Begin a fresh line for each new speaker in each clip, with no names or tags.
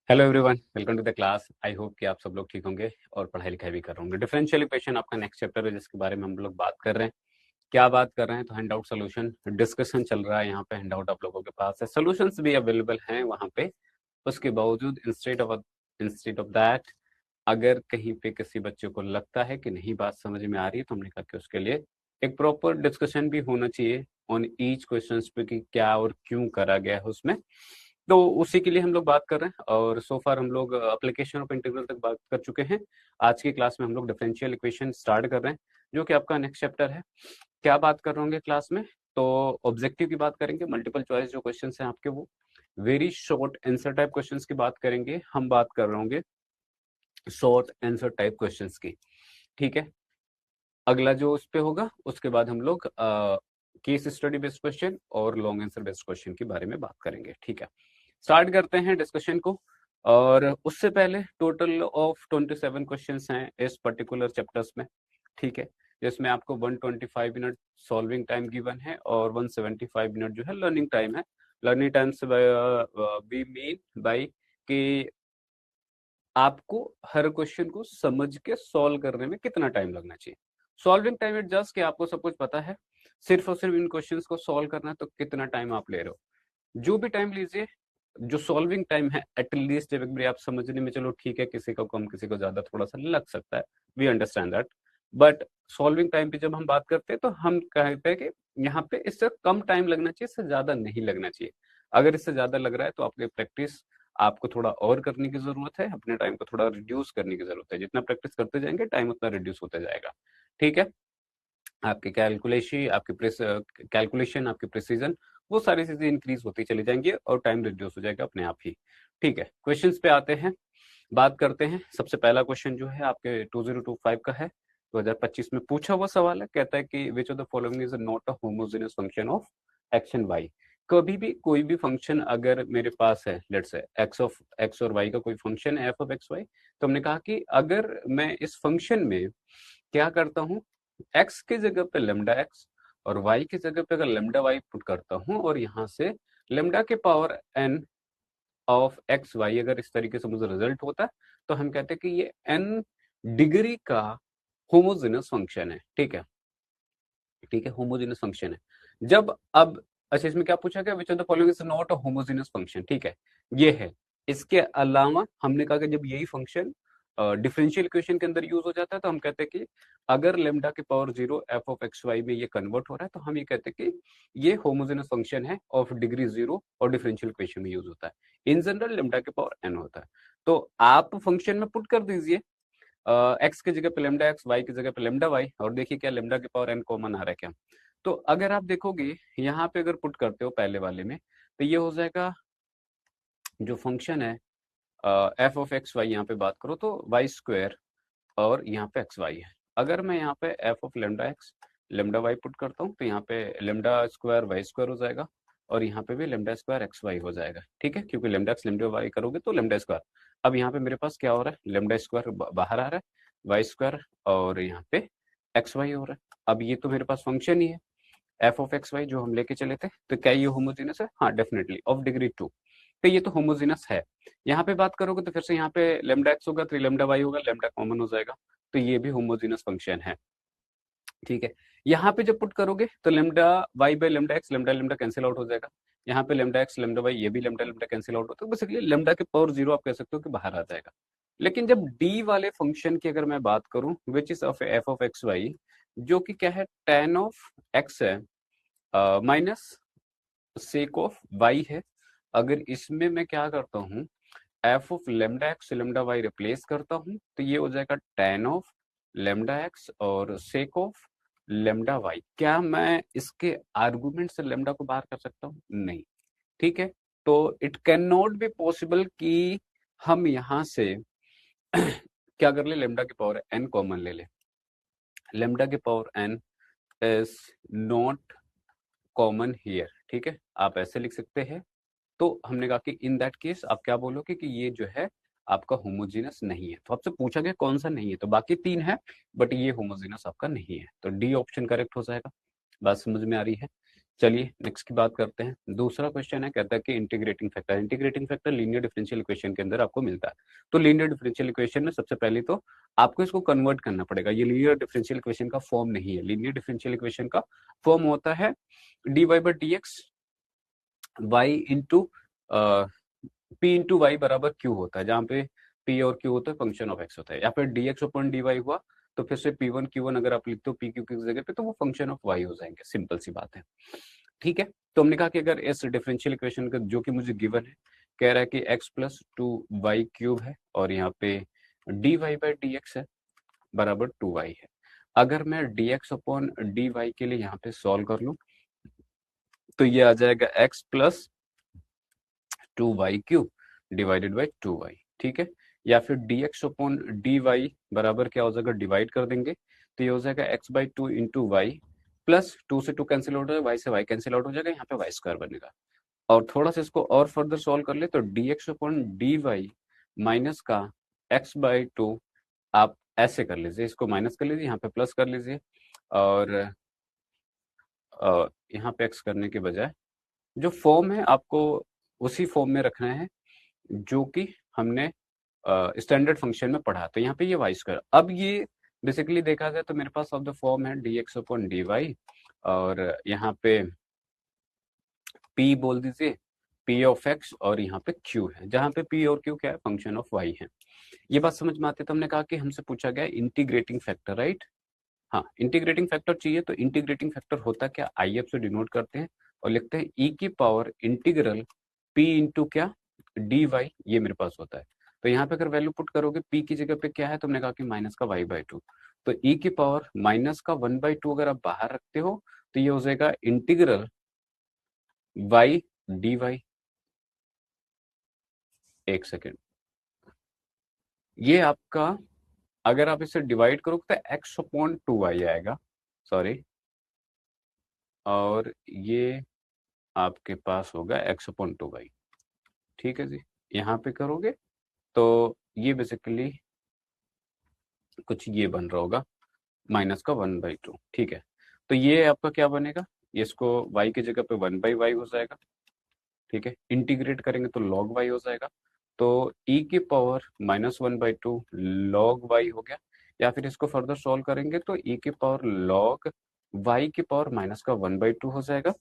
Hello everyone, welcome to the class. I hope कि आप सब लोग ठीक होंगे और पढ़ाई लिखाई भी कर रहे होंगे। डिफरेंशियल इक्वेशन आपका नेक्स्ट चैप्टर है जिसके बारे में हम लोग बात कर रहे हैं। क्या बात कर रहे हैं? तो हैंड आउट सोल्यूशन डिस्कशन चल रहा है। यहाँ पे हैंड आउट आप लोगों के पास है, सोल्यूशंस भी अवेलेबल हैं वहाँ पे। उसके बावजूद इंस्टेड ऑफ दैट, अगर कहीं पे किसी बच्चे को लगता है कि नहीं बात समझ में आ रही है, तो हमने कहा कि उसके लिए एक प्रॉपर डिस्कशन भी होना चाहिए ऑन ईच क्वेश्चन पे कि क्या और क्यों करा गया है उसमें। तो उसी के लिए हम लोग बात कर रहे हैं और सो फार हम लोग एप्लीकेशन ऑफ इंटीग्रल तक बात कर चुके हैं। आज की क्लास में हम लोग डिफरेंशियल इक्वेशन स्टार्ट कर रहे हैं, जो कि आपका नेक्स्ट चैप्टर है। क्या बात कर रहे होंगे क्लास में? तो ऑब्जेक्टिव की बात करेंगे, मल्टीपल चॉइस जो क्वेश्चन हैं आपके, वो very short answer type questions की बात करेंगे। हम बात कर रहे होंगे शॉर्ट आंसर टाइप क्वेश्चंस की। ठीक है, अगला जो उस पे होगा उसके बाद हम लोग केस स्टडी बेस्ड क्वेश्चन और लॉन्ग आंसर बेस्ड क्वेश्चन के बारे में बात करेंगे। ठीक है, स्टार्ट करते हैं डिस्कशन को। और उससे पहले टोटल ऑफ 27 क्वेश्चंस हैं इस पर्टिकुलर चैप्टर्स में। ठीक है, जिसमें आपको 125 मिनट सॉल्विंग टाइम गिवन है और 175 मिनट जो है लर्निंग टाइम है। लर्निंग टाइम से वी मीन बाई कि आपको हर क्वेश्चन को समझ के सॉल्व करने में कितना टाइम लगना चाहिए। सॉल्विंग टाइम इट जस्ट कि आपको सब कुछ पता है, सिर्फ और सिर्फ इन क्वेश्चंस को सॉल्व करना है, तो कितना टाइम आप ले रहे हो। जो भी टाइम लीजिए, जो सॉल्विंग टाइम है एटलीस्ट एक बार आप समझने में, चलो ठीक है, किसी को कम किसी को ज्यादा थोड़ा सा लग सकता है, we understand that. But solving time पे जब हम बात करते हैं तो हम कहते हैं कि यहाँ पे इससे कम टाइम लगना चाहिए, इससे ज्यादा नहीं लगना चाहिए। अगर इससे ज्यादा लग रहा है तो आपकी प्रैक्टिस आपको थोड़ा और करने की जरूरत है, अपने टाइम को थोड़ा रिड्यूस करने की जरूरत है। जितना प्रैक्टिस करते जाएंगे टाइम उतना रिड्यूस होता जाएगा। ठीक है, आपकी कैलकुलेशन, आपकी प्रिसीजन, वो सारी चीजें इंक्रीज होती चली जाएंगी और टाइम रिड्यूस हो जाएगा अपने आप ही। ठीक है, क्वेश्चंस पे आते हैं, बात करते हैं। सबसे पहला क्वेश्चन जो है आपके 2025 का है, 2025 में पूछा हुआ सवाल है। कहता है कि which of the following is not a homogeneous function of x and y. कभी भी कोई भी फंक्शन अगर मेरे पास है, let's say x of x और वाई का कोई फंक्शन है, एफ ऑफ एक्स वाई, तो हमने कहा कि अगर मैं इस फंक्शन में क्या करता हूँ, एक्स की जगह पे लेमडा एक्स और वाई की जगह पे अगर लेमडा वाई पुट करता हूँ और यहाँ से लेमडा के power n of x y अगर इस तरीके से मुझे रिजल्ट होता है, तो हम कहते हैं कि ये एन डिग्री का होमोजेनस फंक्शन है। ठीक है, ठीक है, होमोजेनस फंक्शन है। जब अब अच्छा, इसमें क्या पूछा गया, विच of the following is not a homogeneous function. ठीक है, ये है। इसके अलावा हमने कहा कि जब यही फंक्शन डिफरेंशियल इक्वेशन के अंदर यूज हो जाता है, तो हम कहते हैं कि अगर लेमडा के power 0 f of x y में ये कन्वर्ट हो रहा है, तो हम ये कहते हैं कि ये होमोजेनस फंक्शन है ऑफ डिग्री 0 और डिफरेंशियल इक्वेशन में यूज होता है। इन जनरल लेमडा के पावर एन होता है। तो आप फंक्शन में पुट कर दीजिए एक्स की जगह पे लेमडा एक्स, वाई की जगह पे लेमडा वाई, और देखिए क्या लेमडा के पावर एन कॉमन आ रहा है क्या। तो अगर आप देखोगे यहाँ पे अगर पुट करते हो पहले वाले में, तो ये हो जाएगा जो फंक्शन है एफ ऑफ एक्स वाई, यहाँ पे बात करो तो वाई स्क्वायर और यहाँ पे एक्स वाई है। अगर मैं यहाँ पे f of lambda x lambda y put करता हूँ, तो यहाँ पे लेमडा स्क्वायर वाई स्क्वायर हो जाएगा और यहाँ पे भी लेमडा स्क्वायर एक्स वाई हो जाएगा। ठीक है, क्योंकि लेमडा एक्स लेमडा वाई करोगे तो लेमडा स्क्वायर। अब यहाँ पे मेरे पास क्या हो रहा है, लेमडा स्क्वायर बाहर आ रहा है, वाई स्क्वायर और यहाँ पे एक्स वाई हो रहा है। अब ये तो मेरे पास फंक्शन ही है एफ ऑफ एक्स वाई जो हम लेके चले थे, तो क्या ये होमोजेनस है? हाँ, डेफिनेटली ऑफ डिग्री 2, तो ये तो होमोजेनस है। यहाँ पे बात करोगे तो फिर से यहाँ पे लेमडा एक्स होगा, 3 लेमडा वाई होगा, लेमडा कॉमन हो जाएगा, तो ये भी होमोजेनस फंक्शन है। ठीक है, यहाँ पे जब पुट करोगे तो lambda y by lambda x, lambda lambda cancel out हो जाएगा। यहाँ पे लेमडा एक्स लेमडा वाई, ये भी लेमडा लेमडा कैंसिल आउट होता है। बेसिकली लेमडा के पावर 0 आप कह सकते हो कि बाहर आ जाएगा। लेकिन जब डी वाले फंक्शन की अगर मैं बात करूं, which is of f of x y, जो कि क्या है, टेन ऑफ एक्स है माइनस सेक ऑफ वाई है। अगर इसमें मैं क्या करता हूँ, f of lambda x lambda y replace करता हूँ, तो ये हो जाएगा टेन ऑफ लेमडा एक्स और सेक ऑफ लेमडा वाई। क्या मैं इसके आर्गुमेंट से लेमडा को बाहर कर सकता हूँ? नहीं। ठीक है, तो it can not be possible कि हम यहां से क्या कर ले, लेमडा की पावर एन कॉमन ले ले। लेमडा की power n is not common here. ठीक है, आप ऐसे लिख सकते हैं। तो हमने कहा कि इन दैट केस आप क्या बोलोगे कि ये जो है आपका होमोजेनस नहीं है। तो आपसे पूछा गया कौन सा नहीं है, तो बाकी 3 है बट ये होमोजेनस आपका नहीं है, तो डी ऑप्शन करेक्ट हो जाएगा। बात समझ में आ रही है? चलिए नेक्स्ट की बात करते हैं। दूसरा क्वेश्चन है, कहता है कि integrating factor linear differential equation के अंदर आपको मिलता है। तो लीनियर डिफरेंशियल इक्वेशन में सबसे पहले तो आपको इसको कन्वर्ट करना पड़ेगा। ये लीनियर डिफरेंशियल इक्वेशन का फॉर्म नहीं है। लीनियर डिफरेंशियल इक्वेशन का फॉर्म होता है dy by D x y into p into y बराबर क्यू होता है, जहाँ पे पी और क्यू होता है फंक्शन ऑफ एक्स होता है। या फिर d x upon D y हुआ तो फिर से पी वन क्यू वन अगर आप लिखते हो पी क्यू की जगह पे तो वो फंक्शन ऑफ वाई हो जाएंगे। सिंपल सी बात है, ठीक है। तो हमने कहा कि अगर इस डिफरेंशियल इक्वेशन का जो कि मुझे गिवन है, कह रहा है कि x plus two y cube है और यहाँ पे d Y by D x है बराबर टू वाई है। अगर मैं d x upon D Y के लिए यहाँ पे सॉल्व कर लूँ तो ये आ जाएगा x plus two y cube divided by two y, ठीक है। या फिर d x upon D y बराबर क्या हो जाएगा, डिवाइड कर देंगे तो ये हो जाएगा x by two into y plus two से टू कैंसिल आउट हो जाएगा, वाई से वाई कैंसिल आउट हो जाएगा, यहाँ पे वाई स्क्वायर बनेगा। और थोड़ा सा इसको और फर्दर सॉल्व कर ले तो d x upon D y minus का एक्स बाई टू आप ऐसे कर लीजिए, इसको माइनस कर लीजिए, यहाँ पे प्लस कर लीजिए और यहाँ पे एक्स करने के बजाय जो फॉर्म है आपको उसी फॉर्म में रखना है जो कि हमने स्टैंडर्ड फंक्शन में पढ़ा। तो यहाँ पे ये वाई स्क्वायर, अब ये बेसिकली देखा जाए तो मेरे पास ऑफ द फॉर्म है d x upon D y और यहाँ पे p बोल दीजिए p ऑफ x और यहाँ पे q है, जहाँ पे p और q क्या है, फंक्शन ऑफ y है। ये बात समझ में आती है। तो हमने कहा कि हमसे पूछा गया इंटीग्रेटिंग फैक्टर, राइट। हाँ, इंटीग्रेटिंग फैक्टर चाहिए तो इंटीग्रेटिंग फैक्टर होता क्या, IF से डिनोट करते हैं और लिखते हैं e की पावर इंटीग्रल p इंटू क्या dy, ये मेरे पास होता है। तो यहाँ पे अगर वैल्यू पुट करोगे p की जगह पे क्या है, तो हमने कहा कि माइनस का y बाई टू, तो e की पावर माइनस का वन बाई टू अगर आप बाहर रखते हो तो ये हो जाएगा इंटीग्रल y dy। एक सेकेंड, ये आपका अगर आप इसे डिवाइड करोगे तो एक्स अपॉन टू वाई आएगा, सॉरी, और ये आपके पास होगा एक्स अपॉन टू वाई, ठीक है जी। यहाँ पे करोगे तो ये बेसिकली कुछ ये बन रहा होगा माइनस का वन बाई टू, ठीक है। तो ये आपका क्या बनेगा, इसको y की जगह पे वन बाई वाई हो जाएगा, ठीक है। इंटीग्रेट करेंगे तो log y हो जाएगा, तो e की power minus one by two log y हो गया। या फिर इसको फर्दर सॉल्व करेंगे तो e की पावर लॉग y की पावर माइनस का वन बाई टू हो जाएगा।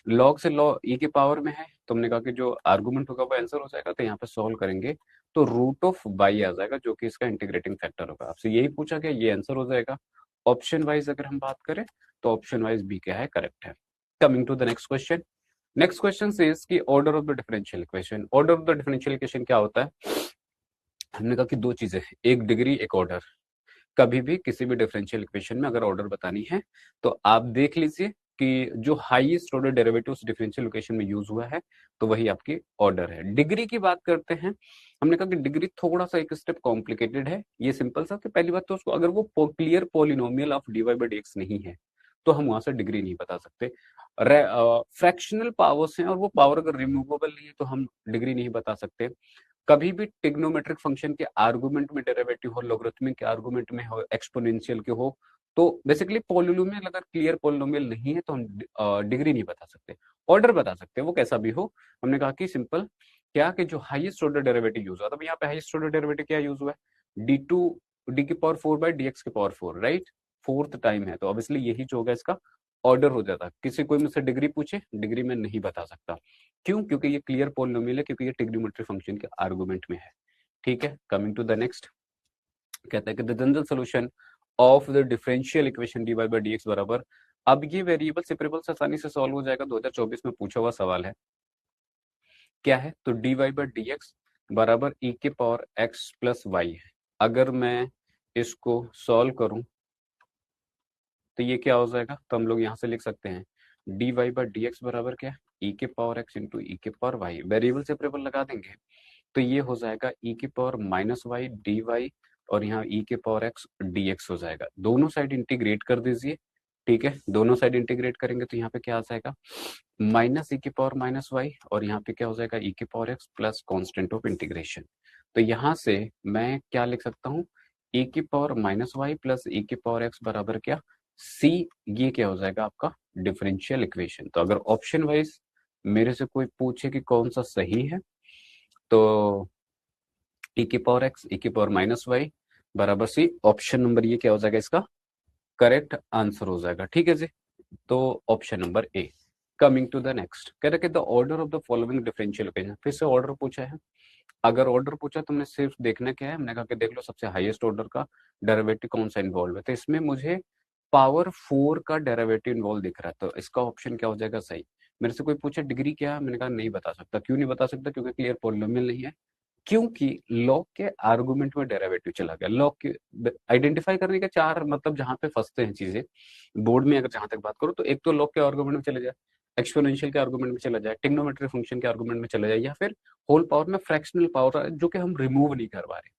लॉग से लॉग e की पावर में है तो हमने कहा कि जो आर्गुमेंट होगा वो आंसर हो जाएगा। तो यहाँ पे सॉल्व करेंगे तो रूट ऑफ y आ जाएगा जो कि इसका इंटीग्रेटिंग फैक्टर होगा। आपसे यही पूछा गया, ये आंसर हो जाएगा। ऑप्शन वाइज अगर हम बात करें तो ऑप्शन वाइज बी क्या है, करेक्ट है। Coming to the next question. Next question is कि order of the differential equation. Order of the differential equation क्या होता है, हमने कहा कि दो चीजें, एक डिग्री एक ऑर्डर। कभी भी किसी भी डिफरेंशियल इक्वेशन में अगर ऑर्डर बतानी है तो आप देख लीजिए कि जो highest order derivative differential equation में यूज हुआ है तो वही आपकी ऑर्डर है। डिग्री की बात करते हैं, हमने कहा कि डिग्री थोड़ा सा एक स्टेप कॉम्प्लिकेटेड है। ये सिंपल सा कि पहली बात तो उसको अगर वो clear polynomial of d Y by D x नहीं है तो हम वहां से डिग्री नहीं बता सकते। फ्रैक्शनल पावर्स हैं और वो पावर अगर रिमूवेबल नहीं है तो हम डिग्री नहीं बता सकते। कभी भी टिग्नोमेट्रिक फंक्शन के आर्गुमेंट में डेरिवेटिव हो, लोगरिथमिक के आर्गुमेंट में हो, एक्सपोनेंशियल के हो, तो बेसिकली पॉलिनोमियल अगर क्लियर पॉलिनोमियल नहीं है तो हम डिग्री नहीं बता सकते, ऑर्डर बता सकते हैं वो कैसा भी हो। हमने कहा कि सिंपल क्या कि जो हाईएस्ट ऑर्डर डेरिवेटिव यूज हुआ, तब यहाँ पे हाईएस्ट ऑर्डर डेरिवेटिव क्या यूज हुआ है, डी टू डी की power four by D x की power four, right. Fourth time है तो ऑब्वियसली यही जो होगा इसका ऑर्डर हो जाता। किसी कोई मुझसे डिग्री पूछे, डिग्री में नहीं बता सकता, क्यों, क्योंकि ये क्लियर पॉलिनोमियल है, क्योंकि ये ट्रिग्नोमेट्रिक फंक्शन के आर्गुमेंट में है, ठीक है। कमिंग टू द नेक्स्ट, कहता है कि the general solution of the differential equation d Y by D x बराबर, अब ये वेरिएबल सेपरेबल आसानी से सॉल्व हो जाएगा, 2024 में पूछा हुआ सवाल है। क्या है, तो d Y by D x बराबर ई के पावर एक्स प्लस वाई है। अगर मैं इसको सॉल्व करूं तो ये क्या हो जाएगा, तो हम लोग यहाँ से लिख सकते हैं d Y by D x बराबर क्या, ई के पावर एक्स इंटू ई के पावर वाई, वेरिएबल सेपरेबल लगा देंगे तो ये हो जाएगा ई की power minus y d y और यहाँ ई के पावर एक्स डी एक्स हो जाएगा। दोनों साइड इंटीग्रेट कर दीजिए, ठीक है। दोनों साइड इंटीग्रेट करेंगे तो यहाँ पे क्या आ जाएगा, माइनस ई की पावर माइनस वाई और यहाँ पे क्या हो जाएगा ई की power x plus constant of integration. तो यहाँ से मैं क्या लिख सकता हूँ, ई की पावर माइनस वाई प्लस ई की पावर एक्स बराबर क्या, सी ये क्या हो जाएगा आपका डिफरेंशियल इक्वेशन। तो अगर ऑप्शन वाइज मेरे से कोई पूछे कि कौन सा सही है, तो e की पावर x e की पावर माइनस वाई बराबर सी, ऑप्शन नंबर ये क्या हो जाएगा इसका करेक्ट आंसर हो जाएगा। ठीक है जी, तो option number A. Coming to the next, कह रहे कि the order of the following differential equation, फिर से ऑर्डर पूछा है। अगर ऑर्डर पूछा तो हमने सिर्फ देखना क्या है, हमने कहा कि देख लो सबसे हाईएस्ट ऑर्डर का डेरिवेटिव कौन सा इन्वॉल्व है, तो इसमें मुझे पावर 4 का डेरिवेटिव इन्वॉल्व दिख रहा है, तो इसका ऑप्शन क्या हो जाएगा सही। मेरे से कोई पूछे डिग्री क्या है, मैंने कहा नहीं बता सकता। क्यों नहीं बता सकता, क्योंकि क्लियर पॉलिनोमियल नहीं है, क्योंकि लॉग के आर्गुमेंट में डेरिवेटिव चला गया। लॉग के आइडेंटिफाई करने के चार मतलब जहां पे फंसते हैं चीजें बोर्ड में, अगर जहां तक बात करूं, तो एक तो लॉग के आर्गुमेंट में चले जाए, एक्सपोनेंशियल के आर्गुमेंट में चला जाए, ट्रिग्नोमेट्री फंक्शन के आर्गुमेंट में चला जाए, या फिर होल पावर में फ्रैक्शनल पावर जो कि हम रिमूव नहीं कर पा रहे।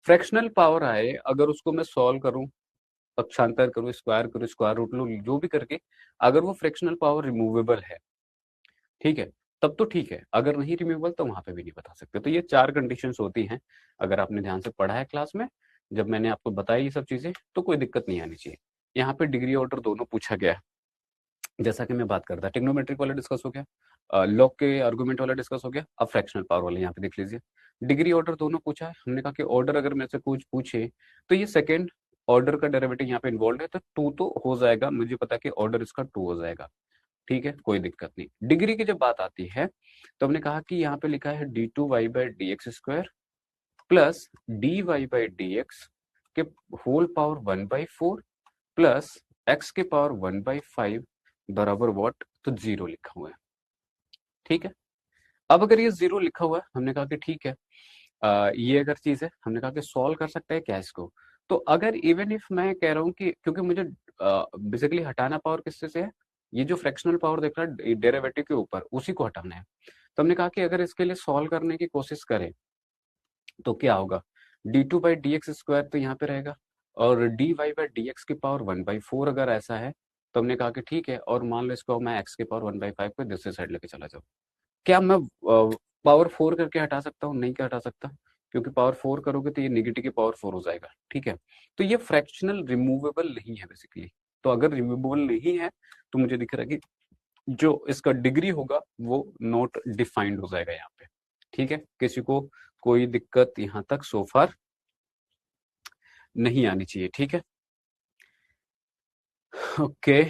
फ्रैक्शनल पावर आए, अगर उसको मैं सॉल्व करूं, पक्षांतर करूं, करूं, स्क्वायर रूट लूं, जो भी करके, अगर वो फ्रैक्शनल पावर रिमूवेबल है, ठीक है, तब तो ठीक है। अगर नहीं रिमूवेबल तो वहां पे भी नहीं बता सकते। तो ये चार कंडीशंस होती हैं। अगर आपने ध्यान से पढ़ा है क्लास में, जब मैंने आपको बताई ये सब चीजें, तो कोई दिक्कत नहीं आनी चाहिए। यहाँ पे डिग्री ऑर्डर दोनों पूछा गया है। जैसा कि मैं बात करता, ट्रिग्नोमेट्रिक वाला डिस्कस हो गया, लॉग के आर्गुमेंट वाला डिस्कस हो गया, अब फ्रैक्शनल पावर वाले यहाँ पे देख लीजिए। डिग्री ऑर्डर दोनों पूछा है। हमने कहा कि ऑर्डर अगर मेरे से कुछ पूछे तो ये सेकेंड ऑर्डर का डेरिवेटिव यहाँ पे इन्वॉल्व है, तो टू तो हो जाएगा, मुझे पता है कि ऑर्डर इसका टू हो जाएगा। ठीक है, कोई दिक्कत नहीं। डिग्री की जब बात आती है तो हमने कहा कि यहाँ पे लिखा है D two y by D x square plus d Y by D x के होल पावर 1/4 प्लस एक्स के पावर 1/5 बराबर व्हाट, तो जीरो लिखा हुआ है। ठीक है, अब अगर ये जीरो लिखा हुआ है, हमने कहा कि ठीक है, ये अगर चीज है, हमने कहा कि सॉल्व कर सकते हैं क्या इसको। तो अगर इवन इफ मैं कह रहा हूँ कि क्योंकि मुझे बेसिकली हटाना पावर किससे से है, ये जो फ्रैक्शनल पावर देख रहा है डेरिवेटिव के ऊपर, उसी को हटाना है। तो हमने कहा कि अगर इसके लिए सॉल्व करने की कोशिश करें तो क्या होगा, d two by D x square तो यहाँ पे रहेगा, और d Y by D x की पावर 1/4 अगर ऐसा है, तो हमने कहा कि ठीक है, और मान लो इसको मैं एक्स की पावर 1/5 को दूसरी साइड लेके चला जाऊँ, क्या मैं पावर 4 करके हटा सकता हूँ? नहीं क्या हटा सकता, क्योंकि पावर 4 करोगे तो ये नेगेटिव की पावर 4 हो जाएगा। ठीक है, तो ये फ्रैक्शनल रिमूवेबल नहीं है बेसिकली। तो अगर रिमूवेबल नहीं है तो मुझे दिख रहा है कि जो इसका डिग्री होगा वो नॉट डिफाइंड हो जाएगा यहाँ पे। ठीक है, किसी को कोई दिक्कत यहाँ तक सोफार नहीं आनी चाहिए। ठीक है, ओके,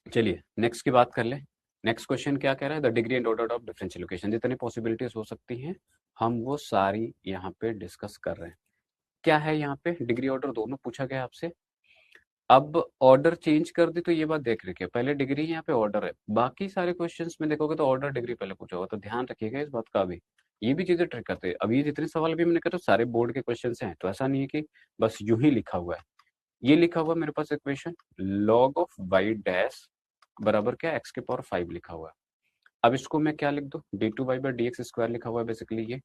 चलिए नेक्स्ट की बात कर ले। नेक्स्ट क्वेश्चन क्या कह रहा है, the degree and order of differential equation, जितनी पॉसिबिलिटीज हो सकती हैं हम वो सारी यहाँ पे डिस्कस कर रहे हैं। क्या है यहाँ पे, डिग्री ऑर्डर दोनों पूछा गया आपसे। अब ऑर्डर चेंज कर दी तो ये बात देख रखिए, पहले डिग्री यहाँ पे ऑर्डर है, बाकी सारे क्वेश्चंस में देखोगे तो ऑर्डर डिग्री पहले पूछा होगा, तो ध्यान रखिएगा इस बात का भी। ये भी चीजें ट्रिक करते हैं। अब ये जितने सवाल भी मैंने कहा तो सारे बोर्ड के क्वेश्चन हैं, तो ऐसा नहीं है कि बस यूं ही लिखा हुआ है। ये लिखा हुआ मेरे पास equation log of Y dash बराबर क्या, एक्स के पावर 5 लिखा हुआ है। अब इसको मैं क्या लिख दूं, d two y by D x square लिखा हुआ है बेसिकली, ये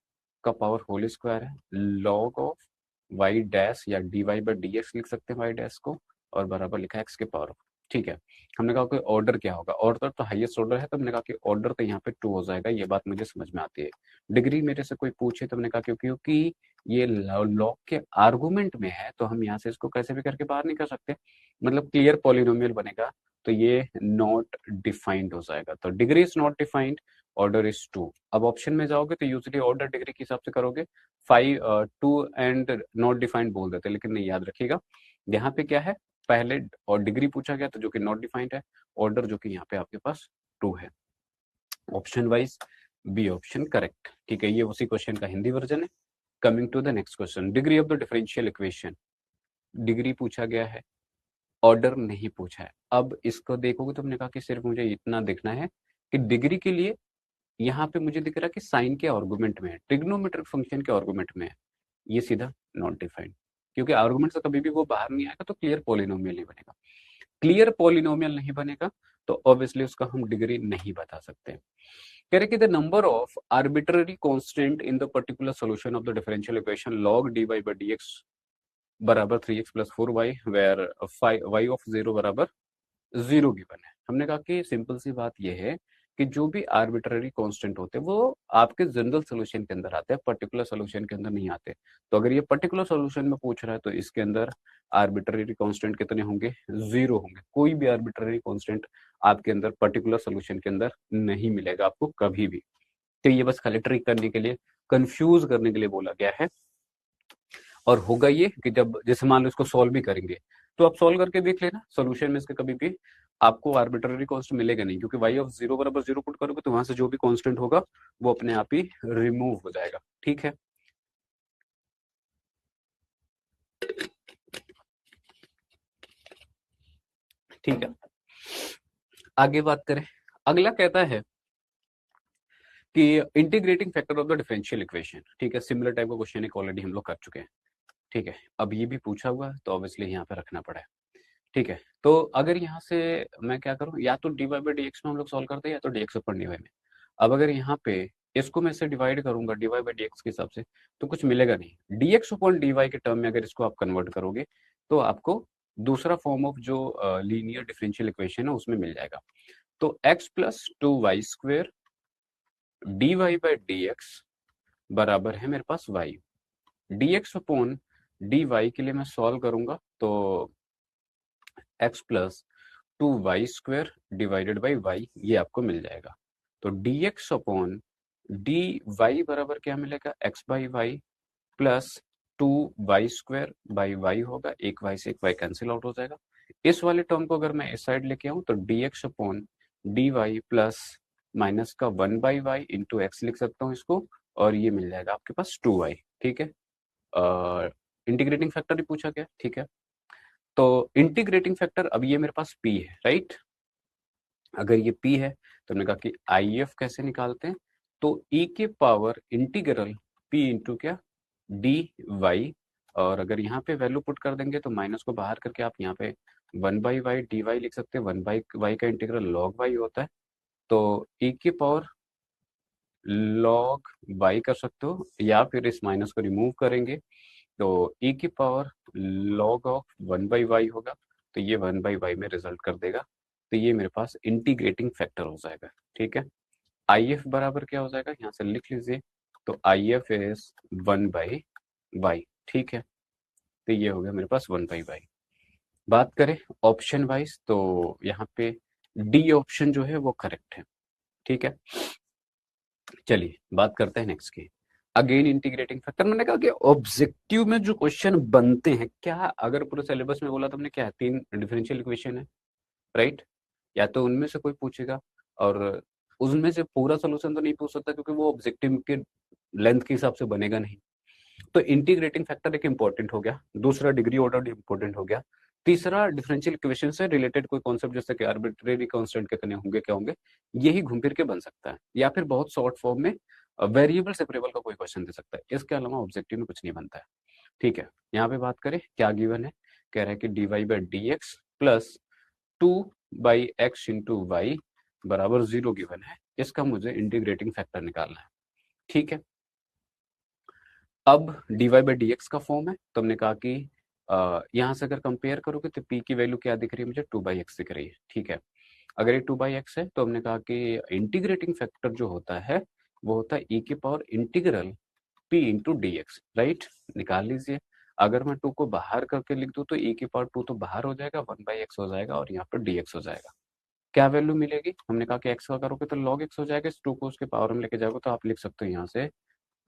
का पावर होल स्क्वायर है, लॉग ऑफ वाई डैश या d Y by D x लिख सकते हैं वाई डैश को, और बराबर लिखा है एक्स के पावर। ठीक है, हमने कहा कि ऑर्डर क्या होगा, ऑर्डर तो हाईएस्ट ऑर्डर है, तो हमने कहा कि ऑर्डर तो यहाँ पे 2 हो जाएगा, ये बात मुझे समझ में आती है। डिग्री मेरे से कोई पूछे तो हमने कहा क्योंकि ये लॉग के आर्गुमेंट में है, तो हम यहाँ से इसको कैसे भी करके बाहर नहीं कर सकते, मतलब क्लियर पॉलिनोमियल बनेगा, तो ये नॉट डिफाइंड हो जाएगा। तो degree is not defined, order is 2। अब ऑप्शन में जाओगे तो यूजली ऑर्डर डिग्री के हिसाब से करोगे, 2 एंड नॉट डिफाइंड बोल देते, लेकिन नहीं, याद रखिएगा यहाँ पे क्या है, पहले और डिग्री पूछा गया तो जो कि नॉट डिफाइंड है, ऑर्डर जो कि यहाँ पे आपके पास 2 है। Option wise B option correct. ठीक है, ये उसी क्वेश्चन का हिंदी वर्जन है। Coming to the next question, degree of the differential equation, degree पूछा गया है, ऑर्डर नहीं पूछा है। अब इसको देखोगे तो हमने कहा कि सिर्फ मुझे इतना देखना है कि डिग्री के लिए यहाँ पे मुझे दिख रहा है कि साइन के आर्गुमेंट में है, ट्रिग्नोमेट्रिक फंक्शन के आर्गुमेंट में है, ये सीधा नॉट डिफाइंड, क्योंकि आर्गुमेंट से कभी भी वो बाहर नहीं आएगा, तो क्लियर पॉलिनोमियल नहीं बनेगा। क्लियर पॉलिनोमियल नहीं बनेगा तो ऑब्वियसली उसका हम डिग्री नहीं बता सकते। कह रहे कि the number of arbitrary constant in the particular solution of the differential equation log d Y by D x बराबर 3x plus 4y where y of 0 बराबर 0 गिवन है। हमने कहा कि सिंपल सी बात यह है कि जो भी आर्बिट्ररी कांस्टेंट होते हैं वो आपके जनरल सॉल्यूशन के अंदर आते हैं, पर्टिकुलर सॉल्यूशन के अंदर नहीं आते। तो अगर ये पर्टिकुलर सॉल्यूशन में पूछ रहा है तो इसके अंदर आर्बिट्ररी कांस्टेंट कितने होंगे, 0 होंगे। कोई भी आर्बिट्ररी कांस्टेंट आपके अंदर पर्टिकुलर सॉल्यूशन के अंदर नहीं मिलेगा आपको कभी भी। तो ये बस खाली ट्रिक करने के लिए, कंफ्यूज करने के लिए बोला गया है। और होगा ये कि जब जैसे मान लो इसको सॉल्व भी करेंगे तो आप सॉल्व करके देख लेना, सॉल्यूशन में इसके कभी भी आपको आर्बिट्ररी कांस्टेंट मिलेगा नहीं, क्योंकि y ऑफ 0 बराबर 0 पुट करोगे तो वहां से जो भी कांस्टेंट होगा वो अपने आप ही रिमूव हो जाएगा। ठीक है, ठीक है। आगे बात करें, अगला कहता है कि integrating factor of the differential equation. ठीक है, सिमिलर टाइप का क्वेश्चन एक ऑलरेडी हम लोग कर चुके हैं। ठीक है, अब ये भी पूछा हुआ है तो ऑब्वियसली यहाँ पे रखना पड़ा है। ठीक है, तो अगर यहाँ से मैं क्या करूँ, या तो d Y by D x में हम लोग सॉल्व करते हैं या तो d x upon d y में। अब अगर यहाँ पे इसको मैं से डिवाइड करूंगा D Y by D x के हिसाब से तो कुछ मिलेगा नहीं। D x upon D Y के टर्म में अगर इसको आप कन्वर्ट करोगे तो आपको दूसरा फॉर्म ऑफ जो लीनियर डिफरेंशियल इक्वेशन है उसमें मिल जाएगा। तो X plus two Y square D Y by D x बराबर है मेरे पास Y. D x upon D Y के लिए मैं सॉल्व करूंगा तो X plus two Y square divided by y ये आपको मिल जाएगा। तो d x upon D y बराबर क्या मिलेगा, x by y plus two Y square by y होगा, एक वाई से एक वाई कैंसिल आउट हो जाएगा। इस वाले टर्म को अगर मैं इस साइड लेके आऊं तो d x upon D y plus minus का 1/y इंटू एक्स लिख सकता हूँ इसको, और ये मिल जाएगा आपके पास 2y। ठीक है, इंटीग्रेटिंग फैक्टर ही पूछा गया। ठीक है, तो इंटीग्रेटिंग फैक्टर अब ये मेरे पास p है, राइट। अगर ये p है तो हमने कहा कि IF कैसे निकालते हैं, तो e के पावर इंटीग्रल p इंटू क्या डी वाई, और अगर यहाँ पे वैल्यू पुट कर देंगे तो माइनस को बाहर करके आप यहाँ पे 1/y डी वाई लिख सकते हैं। 1/y का इंटीग्रल log y होता है, तो e की पावर log y कर सकते हो, या फिर इस माइनस को रिमूव करेंगे तो e की पावर log ऑफ 1/y होगा, तो ये 1/y में रिजल्ट कर देगा। तो ये मेरे पास इंटीग्रेटिंग फैक्टर हो जाएगा। ठीक है, IF बराबर क्या हो जाएगा, यहाँ से लिख लीजिए, तो IF इज 1/y। ठीक है, तो ये हो गया मेरे पास 1/y। बात करें ऑप्शन वाइज तो यहाँ पे डी ऑप्शन जो है वो करेक्ट है। ठीक है, चलिए बात करते हैं नेक्स्ट की। अगेन इंटीग्रेटिंग फैक्टर, मैंने कहा कि ऑब्जेक्टिव में जो क्वेश्चन बनते हैं, क्या अगर पूरे सिलेबस में बोला तो हमने क्या है, 3 डिफरेंशियल इक्वेशन है, राइट। या तो उनमें से कोई पूछेगा, और उनमें से पूरा सोल्यूशन तो नहीं पूछ सकता क्योंकि वो ऑब्जेक्टिव के लेंथ के हिसाब से बनेगा नहीं। तो इंटीग्रेटिंग फैक्टर एक इंपॉर्टेंट हो गया, दूसरा डिग्री ऑर्डर इंपॉर्टेंट हो गया, तीसरा डिफरेंशियल इक्वेशन से रिलेटेड कोई कॉन्सेप्ट जैसे कि आर्बिट्रेरी कांस्टेंट कितने होंगे क्या होंगे, यही घूम फिर के बन सकता है, या फिर बहुत शॉर्ट फॉर्म में वेरिएबल सेपरेबल का कोई क्वेश्चन दे सकता है। इसके अलावा ऑब्जेक्टिव में कुछ नहीं बनता है। ठीक है, यहाँ पे बात करें क्या गिवन है, कह रहा है कि d Y by D x plus 2/x into y बराबर 0 गिवन है। इसका मुझे इंटीग्रेटिंग फैक्टर निकालना है। ठीक है, अब d Y by D x का फॉर्म है, तो हमने कहा कि यहाँ से अगर कंपेयर करोगे तो p की वैल्यू क्या दिख रही है मुझे, 2/x दिख रही है। ठीक है, अगर ये 2/x है तो हमने कहा कि इंटीग्रेटिंग फैक्टर जो होता है वो होता है e की power integral p into D x, right. निकाल लीजिए, अगर मैं 2 को बाहर करके लिख दूं तो e की पावर 2 तो बाहर हो जाएगा, 1/x हो जाएगा, और यहाँ पर dx हो जाएगा। क्या वैल्यू मिलेगी, हमने कहा कि x का करोगे तो log x हो जाएगा, इस 2 को उसके पावर में लेके जाओगे तो आप लिख सकते हो यहाँ से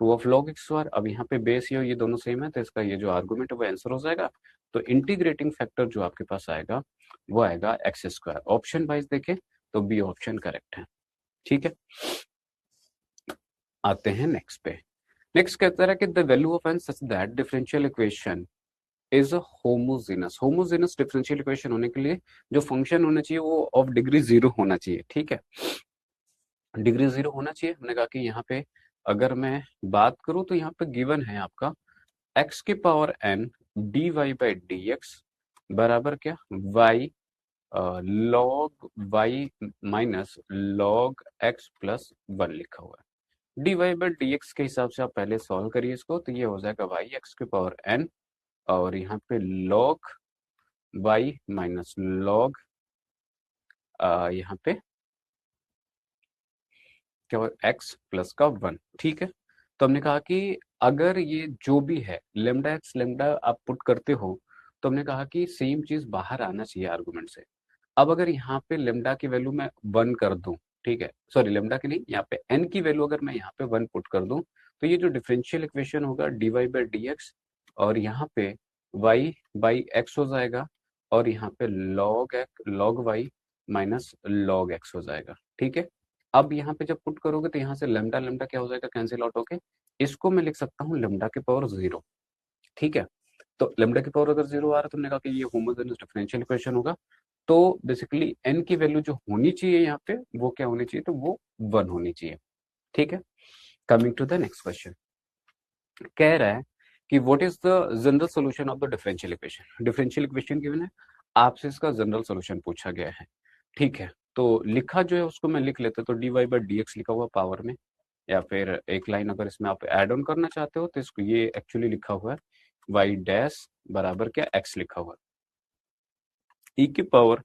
2 ऑफ log x स्क्वायर। अब यहाँ पे बेस ये दोनों सेम है तो इसका ये जो आर्गुमेंट है वो आंसर हो जाएगा। तो इंटीग्रेटिंग फैक्टर जो आपके पास आएगा वो आएगा एक्स स्क्वायर। ऑप्शन वाइज देखें तो बी ऑप्शन करेक्ट है। ठीक है, आते हैं नेक्स्ट पे। नेक्स्ट कहता है कि the value of n such that differential equation is a homogeneous. Homogeneous differential equation होने के लिए जो फंक्शन होना चाहिए वो ऑफ डिग्री 0 होना चाहिए। ठीक है, डिग्री 0 होना चाहिए। हमने कहा कि यहाँ पे अगर मैं बात करूं तो यहाँ पे गिवन है आपका x की power n d Y by D x बराबर क्या y log y minus log x plus 1 लिखा हुआ है। D Y by D x के हिसाब से आप पहले सॉल्व करिए इसको, तो ये हो जाएगा y x की पावर n, और यहाँ पे log y माइनस log यहाँ पे क्या हो, x प्लस का 1, ठीक है। तो हमने कहा कि अगर ये जो भी है लेमडा एक्स लेमडा आप पुट करते हो, तो हमने कहा कि सेम चीज बाहर आना चाहिए आर्गुमेंट से। अब अगर यहाँ पे लेमडा की वैल्यू मैं 1 कर दूं, ठीक है, सॉरी लेमडा की नहीं, यहाँ पे n की वैल्यू अगर मैं यहाँ पे 1 पुट कर दूं, तो ये जो डिफरेंशियल इक्वेशन होगा dy बाई डी एक्स, और यहाँ पे y बाई एक्स हो जाएगा, और यहाँ पे log y minus log x हो जाएगा, ठीक है। अब यहाँ पे जब पुट करोगे तो यहाँ से लेमडा लेमडा क्या हो जाएगा, कैंसिल आउट होके इसको मैं लिख सकता हूँ लेमडा के पावर 0, ठीक है। तो लेमडा की पावर अगर 0 आ रहा है तो हमने कहा कि ये होमोजेनियस डिफरेंशियल इक्वेशन होगा। तो बेसिकली n की वैल्यू जो होनी चाहिए यहाँ पे वो क्या होनी चाहिए, तो वो 1 होनी चाहिए, ठीक है। Coming to the next question, कह रहा है कि what is the general solution of the differential equation. Differential equation given है, आपसे इसका जनरल सॉल्यूशन पूछा गया है, ठीक है। तो लिखा जो है उसको मैं लिख लेता, तो d Y by D x लिखा हुआ पावर में, या फिर एक लाइन अगर इसमें आप ऐड ऑन करना चाहते हो तो इसको ये एक्चुअली लिखा हुआ है वाई डैश बराबर क्या एक्स लिखा हुआ है, ई की power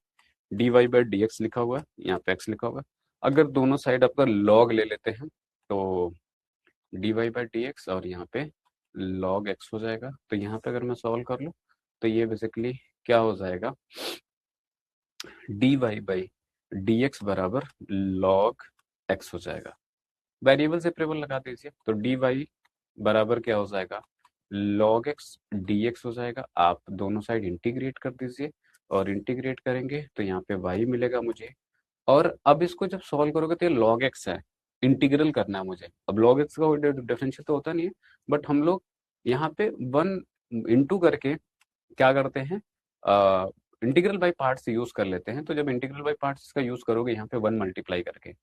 d Y by D x लिखा हुआ है, यहाँ पे एक्स लिखा हुआ है। अगर दोनों साइड आपका लॉग ले लेते हैं तो d Y by D x और यहाँ पे लॉग एक्स हो जाएगा। तो यहाँ पे अगर मैं सॉल्व कर लूँ तो ये बेसिकली क्या हो जाएगा, d Y by D x बराबर लॉग एक्स हो जाएगा। वेरिएबल सेपरेबल लगा दीजिए, तो डी वाई बराबर क्या हो जाएगा, log x dx हो जाएगा। आप दोनों साइड इंटीग्रेट कर दीजिए, और इंटीग्रेट करेंगे तो यहाँ पे y मिलेगा मुझे। और अब इसको जब सॉल्व करोगे तो ये log x है, इंटीग्रल करना है मुझे। अब log x का डिफरेंशियल तो होता नहीं है, बट हम लोग यहाँ पे 1 इंटू करके क्या करते हैं, इंटीग्रल बाई पार्ट्स यूज कर लेते हैं। तो जब इंटीग्रल बाई पार्ट्स का यूज करोगे यहाँ पे 1 मल्टीप्लाई करके,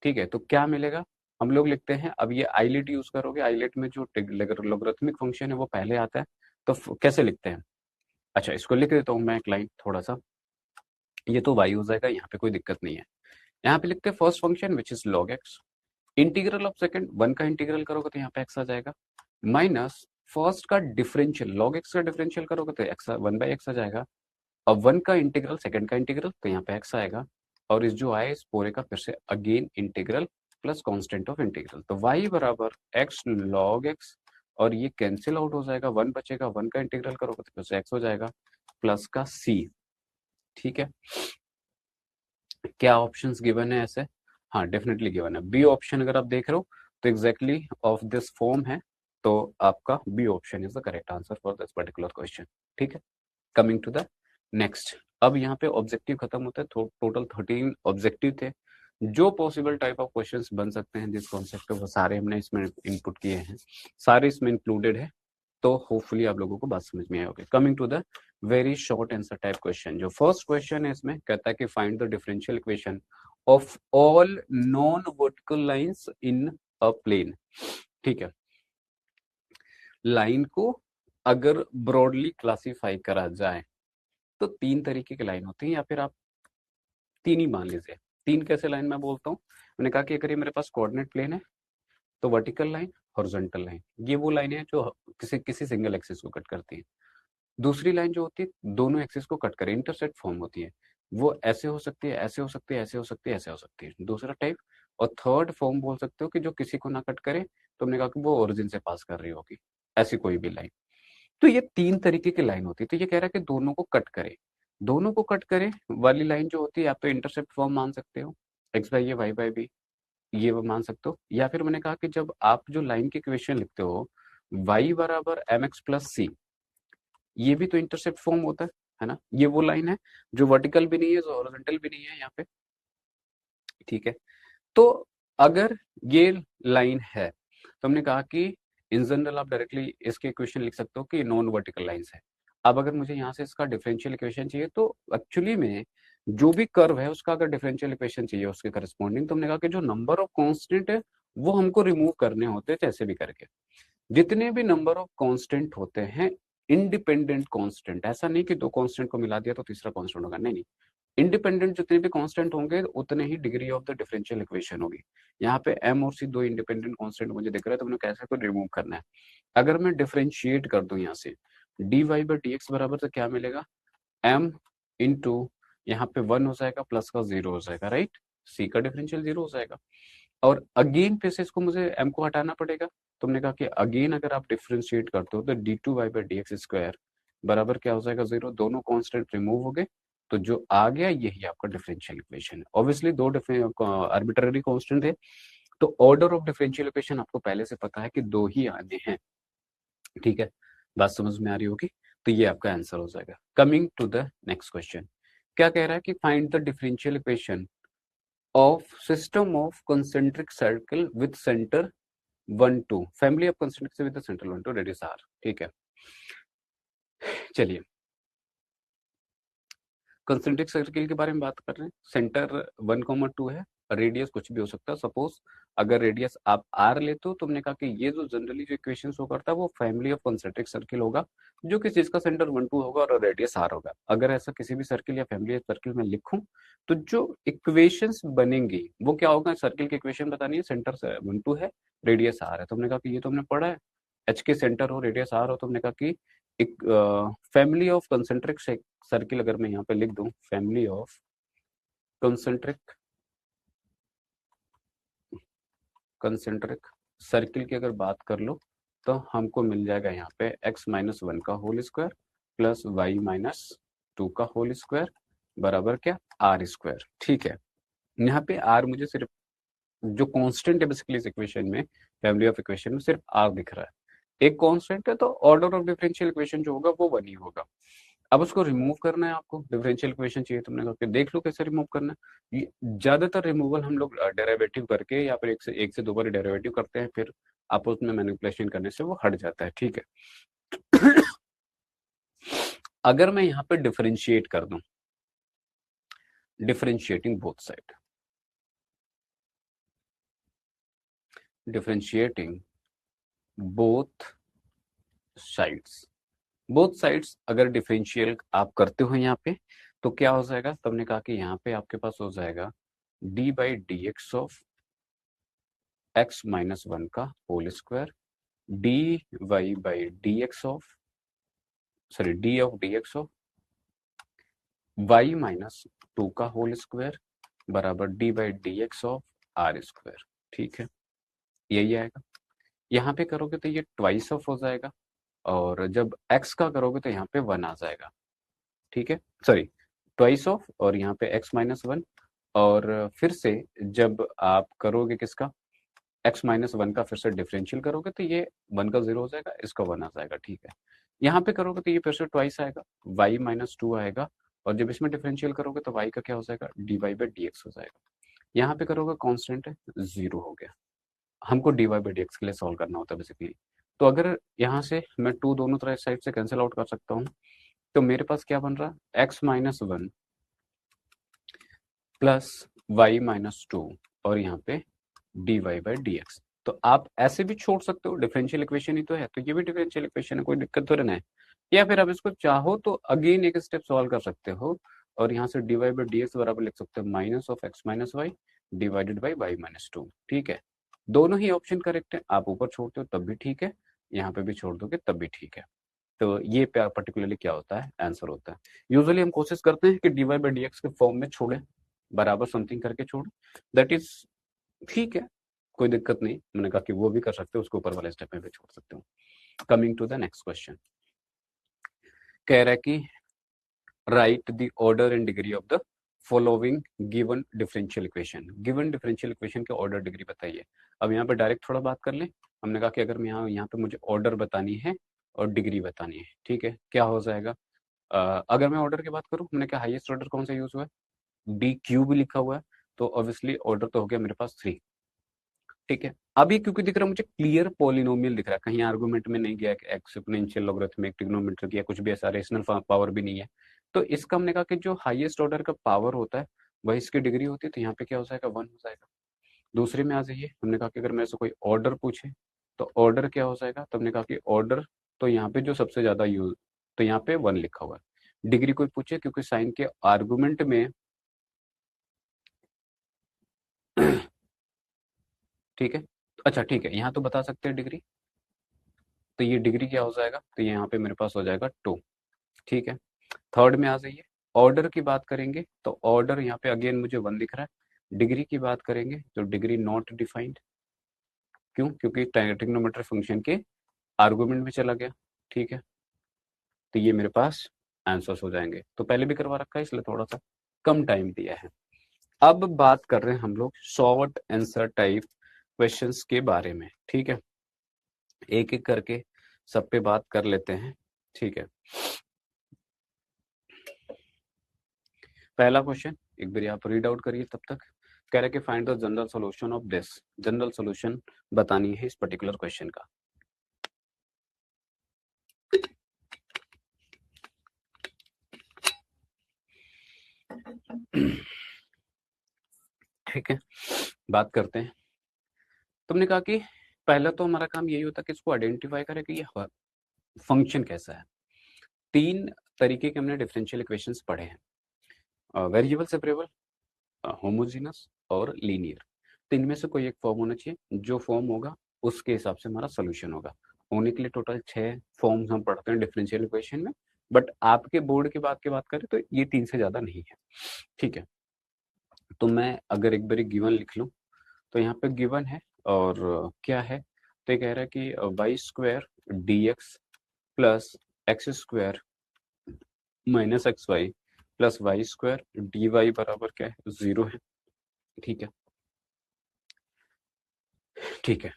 ठीक है, तो क्या मिलेगा, हम लोग लिखते हैं। अब ये आईलेट यूज करोगे, आईलेट में जो लोगरिथमिक फंक्शन है वो पहले आता है, तो कैसे लिखते हैं, अच्छा इसको लिख देता हूँ मैं एक लाइन थोड़ा सा, ये तो y हो जाएगा, यहाँ पे कोई दिक्कत नहीं है। यहाँ पे लिखते हैं first function which is log x, integral of second 1 का इंटीग्रल करोगे तो यहाँ पे x आ जाएगा, माइनस फर्स्ट का डिफरेंशियल log x का डिफरेंशियल करोगे तो x 1 बाई एक्स आ जाएगा। अब 1 का इंटीग्रल सेकंड का इंटीग्रल तो यहाँ पे x आएगा, और इस जो आए इस पूरे का फिर से again integral plus constant of integral, तो y बराबर x log x, और ये कैंसिल आउट हो जाएगा, 1 बचेगा, 1 का इंटीग्रल करोगे तो फिर से x हो जाएगा प्लस का c, ठीक है। क्या ऑप्शंस गिवन है ऐसे, हाँ डेफिनेटली गिवन है बी ऑप्शन। अगर आप देख रहे हो तो एग्जैक्टली ऑफ दिस फॉर्म है, तो आपका b option is the correct answer for this particular question, ठीक है। कमिंग टू द नेक्स्ट, अब यहाँ पे ऑब्जेक्टिव खत्म होता है, टोटल 13 ऑब्जेक्टिव थे। जो पॉसिबल टाइप ऑफ क्वेश्चंस बन सकते हैं जिस कॉन्सेप्ट पे, वो सारे हमने इसमें इनपुट किए हैं, सारे इसमें इंक्लूडेड है। तो होपफुली आप लोगों को बात समझ में आई होगी। Coming to the very short answer type question, जो फर्स्ट क्वेश्चन है इसमें कहता है कि find the differential equation of all non vertical lines in a plane, ठीक है। लाइन को अगर ब्रॉडली क्लासिफाई करा जाए तो 3 तरीके की लाइन होती है, या फिर आप 3 ही मान लीजिए। 3 कैसे लाइन मैं बोलता हूँ, मैंने कहा कि अगर ये मेरे पास कोऑर्डिनेट प्लेन है तो वर्टिकल लाइन, हॉरिजॉन्टल लाइन, ये वो लाइन है जो किसी किसी सिंगल एक्सिस को कट करती है। दूसरी लाइन जो होती है दोनों एक्सिस को कट करे, इंटरसेक्ट फॉर्म होती है, वो ऐसे हो सकती है, ऐसे हो सकती है, ऐसे हो सकती है, ऐसे हो सकती है, दूसरा टाइप। और थर्ड फॉर्म बोल सकते हो कि जो किसी को ना कट करे, तो हमने कहा कि वो ओरिजिन से पास कर रही होगी, ऐसी कोई भी लाइन। तो ये 3 तरीके की लाइन होती है। तो ये कह रहा है कि दोनों को कट करे, दोनों को कट करे वाली लाइन जो होती है, आप तो इंटरसेप्ट फॉर्म मान सकते हो, x by a y by b, ये वो मान सकते हो। या फिर मैंने कहा कि जब आप जो लाइन की इक्वेशन लिखते हो y बराबर एम एक्स प्लस सी, ये भी तो इंटरसेप्ट फॉर्म होता है ना, ये वो लाइन है जो वर्टिकल भी नहीं है, जो हॉरिजॉन्टल भी नहीं है यहाँ पे, ठीक है। तो अगर ये लाइन है तो हमने कहा कि इन जनरल आप डायरेक्टली इसके इक्वेशन लिख सकते हो कि नॉन वर्टिकल लाइंस है। अब अगर मुझे यहाँ से इसका डिफरेंशियल इक्वेशन चाहिए, तो एक्चुअली में जो भी कर्व है उसका अगर डिफरेंशियल इक्वेशन चाहिए उसके करस्पॉन्डिंग, तो हमने कहा कि जो नंबर ऑफ कांस्टेंट है वो हमको रिमूव करने होते हैं, जैसे भी करके। जितने भी नंबर ऑफ कांस्टेंट होते हैं इंडिपेंडेंट कांस्टेंट, ऐसा नहीं कि 2 कांस्टेंट को मिला दिया तो तीसरा कांस्टेंट होगा, नहीं नहीं, इंडिपेंडेंट जितने भी कांस्टेंट होंगे उतने ही degree of the differential equation होगी। यहाँ पे m और c 2 इंडिपेंडेंट कांस्टेंट मुझे दिख रहा है, तो मैंने कैसे को रिमूव करना है। अगर मैं डिफरेंशिएट कर दूं यहाँ से dy बाई डी एक्स बराबर तो क्या मिलेगा, m इंटू यहाँ पे 1 हो जाएगा प्लस का 0 हो जाएगा, राइट, c का डिफरेंशियल 0 हो जाएगा। और अगेन फिर से इसको मुझे m को हटाना पड़ेगा। तो हमने कहा कि अगेन अगर आप डिफरेंशिएट करते हो तो d2y/dx² बराबर क्या हो जाएगा 0। दोनों कांस्टेंट रिमूव हो गए, तो जो आ गया यही आपका डिफरेंशियल इक्वेशन है। ऑब्वियसली दो आर्बिट्ररी कांस्टेंट है, तो ऑर्डर ऑफ डिफरेंशियल इक्वेशन आपको पहले से पता है कि दो ही आने हैं। ठीक है, बात समझ में आ रही होगी। तो ये आपका आंसर हो जाएगा। Coming to the next question, क्या कह रहा है कि find the differential equation of system of concentric circle with centre 1 2, family of concentric with centre 1 2 radius r। ठीक है, चलिए कंसेंट्रिक सर्किल के बारे में बात कर रहे हैं। सेंटर 1,2 है, रेडियस कुछ भी हो सकता है। सपोज अगर रेडियस आप r लेते हो तो हमने कहा कि ये जो जनरली जो इक्वेशन शो करता है वो फैमिली ऑफ कंसेंट्रिक सर्किल होगा, जो कि जिसका सेंटर 1 2 होगा और रेडियस r होगा। अगर ऐसा किसी भी सर्किल या फैमिली सर्किल में लिखूं तो जो इक्वेशंस बनेंगी वो क्या होगा, सर्किल की इक्वेशन बतानी है, सेंटर 1 2 है, रेडियस r है। तो हमने कहा कि ये तो हमने पढ़ा है, h के सेंटर हो, रेडियस r हो, तो हमने कहा कि एक फैमिली ऑफ कंसेंट्रिक सर्किल अगर मैं यहाँ पे लिख दूं, फैमिली ऑफ कंसेंट्रिक सर्किल की अगर बात कर लो तो हमको मिल जाएगा यहाँ पे x-1 का होल स्क्वायर प्लस y-2 का होल स्क्वायर बराबर क्या r²। ठीक है, यहाँ पे r मुझे सिर्फ जो कांस्टेंट है बेसिकली इस इक्वेशन में, फैमिली ऑफ इक्वेशन में सिर्फ r दिख रहा है। एक कांस्टेंट है तो ऑर्डर ऑफ डिफरेंशियल इक्वेशन जो होगा वो 1 ही होगा। अब उसको रिमूव करना है आपको, डिफरेंशियल इक्वेशन चाहिए, तुमने कहा कि देख लो कैसे रिमूव करना है। ज्यादातर रिमूवल हम लोग डेरिवेटिव करके या फिर एक से दो बार डेरिवेटिव करते हैं, फिर आप उसमें मैनिपुलेशन करने से वो हट जाता है। ठीक है। अगर मैं यहाँ पे डिफरेंशिएट कर दूं, differentiating both side, differentiating both sides, both sides अगर डिफरेंशियल आप करते हो यहाँ पे तो क्या हो जाएगा, तो हमने कहा कि यहाँ पे आपके पास हो जाएगा d/dx ऑफ x-1 का whole square, dy/dx of d of dx of y-2 का होल स्क्वायर बराबर d/dx ऑफ r²। ठीक है, यही आएगा। यहाँ पे करोगे तो ये ट्वाइस ऑफ हो जाएगा, और जब x का करोगे तो यहाँ पे 1 आ जाएगा। ठीक है, सॉरी ट्वाइस ऑफ, और यहाँ पे x-1, और फिर से जब आप करोगे किसका, x-1 का फिर से डिफरेंशियल करोगे तो ये 1 का 0 हो जाएगा, इसका 1 आ जाएगा। ठीक है, यहाँ पे करोगे तो ये फिर से ट्वाइस आएगा, y-2 आएगा, और जब इसमें डिफरेंशियल करोगे तो y का क्या हो जाएगा, dy/dx हो जाएगा। यहाँ पे करोगे कांस्टेंट है 0 हो गया। हमको dy/dx के लिए सॉल्व करना होता है बेसिकली। तो अगर यहाँ से मैं 2 दोनों तरह साइड से कैंसिल आउट कर सकता हूँ, तो मेरे पास क्या बन रहा है, x-1 प्लस y-2 और यहाँ पे dy/dx। तो आप ऐसे भी छोड़ सकते हो, डिफरेंशियल इक्वेशन ही तो है, तो ये भी डिफरेंशियल इक्वेशन है, कोई दिक्कत तो नहीं है। या फिर आप इसको चाहो तो अगेन एक स्टेप सॉल्व कर सकते हो, और यहाँ से dy/dx बराबर लिख सकते हो minus of x-y divided by y-2। ठीक है, दोनों ही ऑप्शन करेक्ट है, आप ऊपर छोड़ते हो तब भी ठीक है, यहाँ पे भी छोड़ दोगे तब भी ठीक है। तो ये पर्टिकुलरली क्या होता है, आंसर होता है। यूजुअली हम कोशिश करते हैं कि dy/dx के फॉर्म में छोड़े, बराबर समथिंग करके छोड़े, दैट इज ठीक है, कोई दिक्कत नहीं। मैंने कहा कि वो भी कर सकते हो, उसको ऊपर वाले स्टेप में भी छोड़ सकते हो। Coming to the next question, कह रहा है कि write the order and degree of the following given differential equation. Given differential equation के ऑर्डर डिग्री बताइए। अब यहाँ पे डायरेक्ट थोड़ा बात कर लें। हमने कहा कि अगर मैं यहाँ पे मुझे ऑर्डर बतानी है और डिग्री बतानी है, ठीक है, क्या हो जाएगा। अगर मैं ऑर्डर की बात करूँ, हमने कहा हाईएस्ट ऑर्डर कौन सा यूज हुआ है, डी क्यू भी लिखा हुआ है, तो ऑब्वियसली ऑर्डर तो हो गया मेरे पास 3। ठीक है, अब ये क्योंकि दिख रहा है मुझे क्लियर पॉलिनोमियल दिख रहा है, कहीं आर्गुमेंट में नहीं गया, एक्सपोनेंशियल लॉगरिथमिक ट्रिग्नोमेट्रिक या कुछ भी ऐसा रेशनल पावर भी नहीं है। तो इसका हमने कहा कि जो हाईएस्ट ऑर्डर का पावर होता है वही इसकी डिग्री होती है, तो यहाँ पे क्या हो जाएगा 1 हो जाएगा। दूसरे में आ जाइए, हमने कहा कि अगर मेरे से कोई ऑर्डर पूछे तो ऑर्डर क्या हो जाएगा, तो हमने कहा कि ऑर्डर तो यहाँ पे जो सबसे ज्यादा यूज, तो यहाँ पे 1 लिखा हुआ है। डिग्री कोई पूछे, क्योंकि साइन के आर्गुमेंट में ठीक है, अच्छा ठीक है, यहाँ तो बता सकते हैं डिग्री, तो ये डिग्री क्या हो जाएगा, तो यहाँ पे मेरे पास हो जाएगा 2। ठीक है, थर्ड में आ जाइए, ऑर्डर की बात करेंगे तो ऑर्डर यहाँ पे अगेन मुझे 1 दिख रहा है, डिग्री की बात करेंगे तो डिग्री नॉट डिफाइंड, क्यों? क्योंकि ट्रिग्नोमेट्री फंक्शन के आर्गुमेंट में चला गया, ठीक है। तो ये मेरे पास आंसर्स हो जाएंगे। तो पहले भी करवा रखा है इसलिए थोड़ा सा कम टाइम दिया है। अब बात कर रहे हैं हम लोग शॉर्ट आंसर टाइप क्वेश्चंस के बारे में, ठीक है। एक एक करके सब पे बात कर लेते हैं, ठीक है। पहला क्वेश्चन एक बार आप रीड आउट करिए तब तक। कह रहे कि find the general solution of this, general solution बतानी है इस पर्टिकुलर क्वेश्चन का। ठीक है, बात करते हैं। तुमने कहा कि पहला तो हमारा काम यही होता है कि इसको आइडेंटिफाई करें कि ये फंक्शन कैसा है। तीन तरीके के हमने डिफरेंशियल इक्वेशंस पढ़े हैं, वेरिएबल सेपरेबल, होमोजीनस और लीनियर। तो इनमें से कोई एक फॉर्म होना चाहिए, जो फॉर्म होगा उसके हिसाब से हमारा सोल्यूशन होगा। होने के लिए टोटल 6 फॉर्म्स हम पढ़ते हैं डिफरेंशियल इक्वेशन में, बट आपके बोर्ड की बात करें तो ये 3 से ज्यादा नहीं है, ठीक है। तो मैं अगर एक बारी गिवन लिख लूं तो यहाँ पे गिवन है और क्या है, तो ये कह रहा है कि y square d x plus x square minus x y plus y square d y बराबर क्या है, 0 है, ठीक है। ठीक है,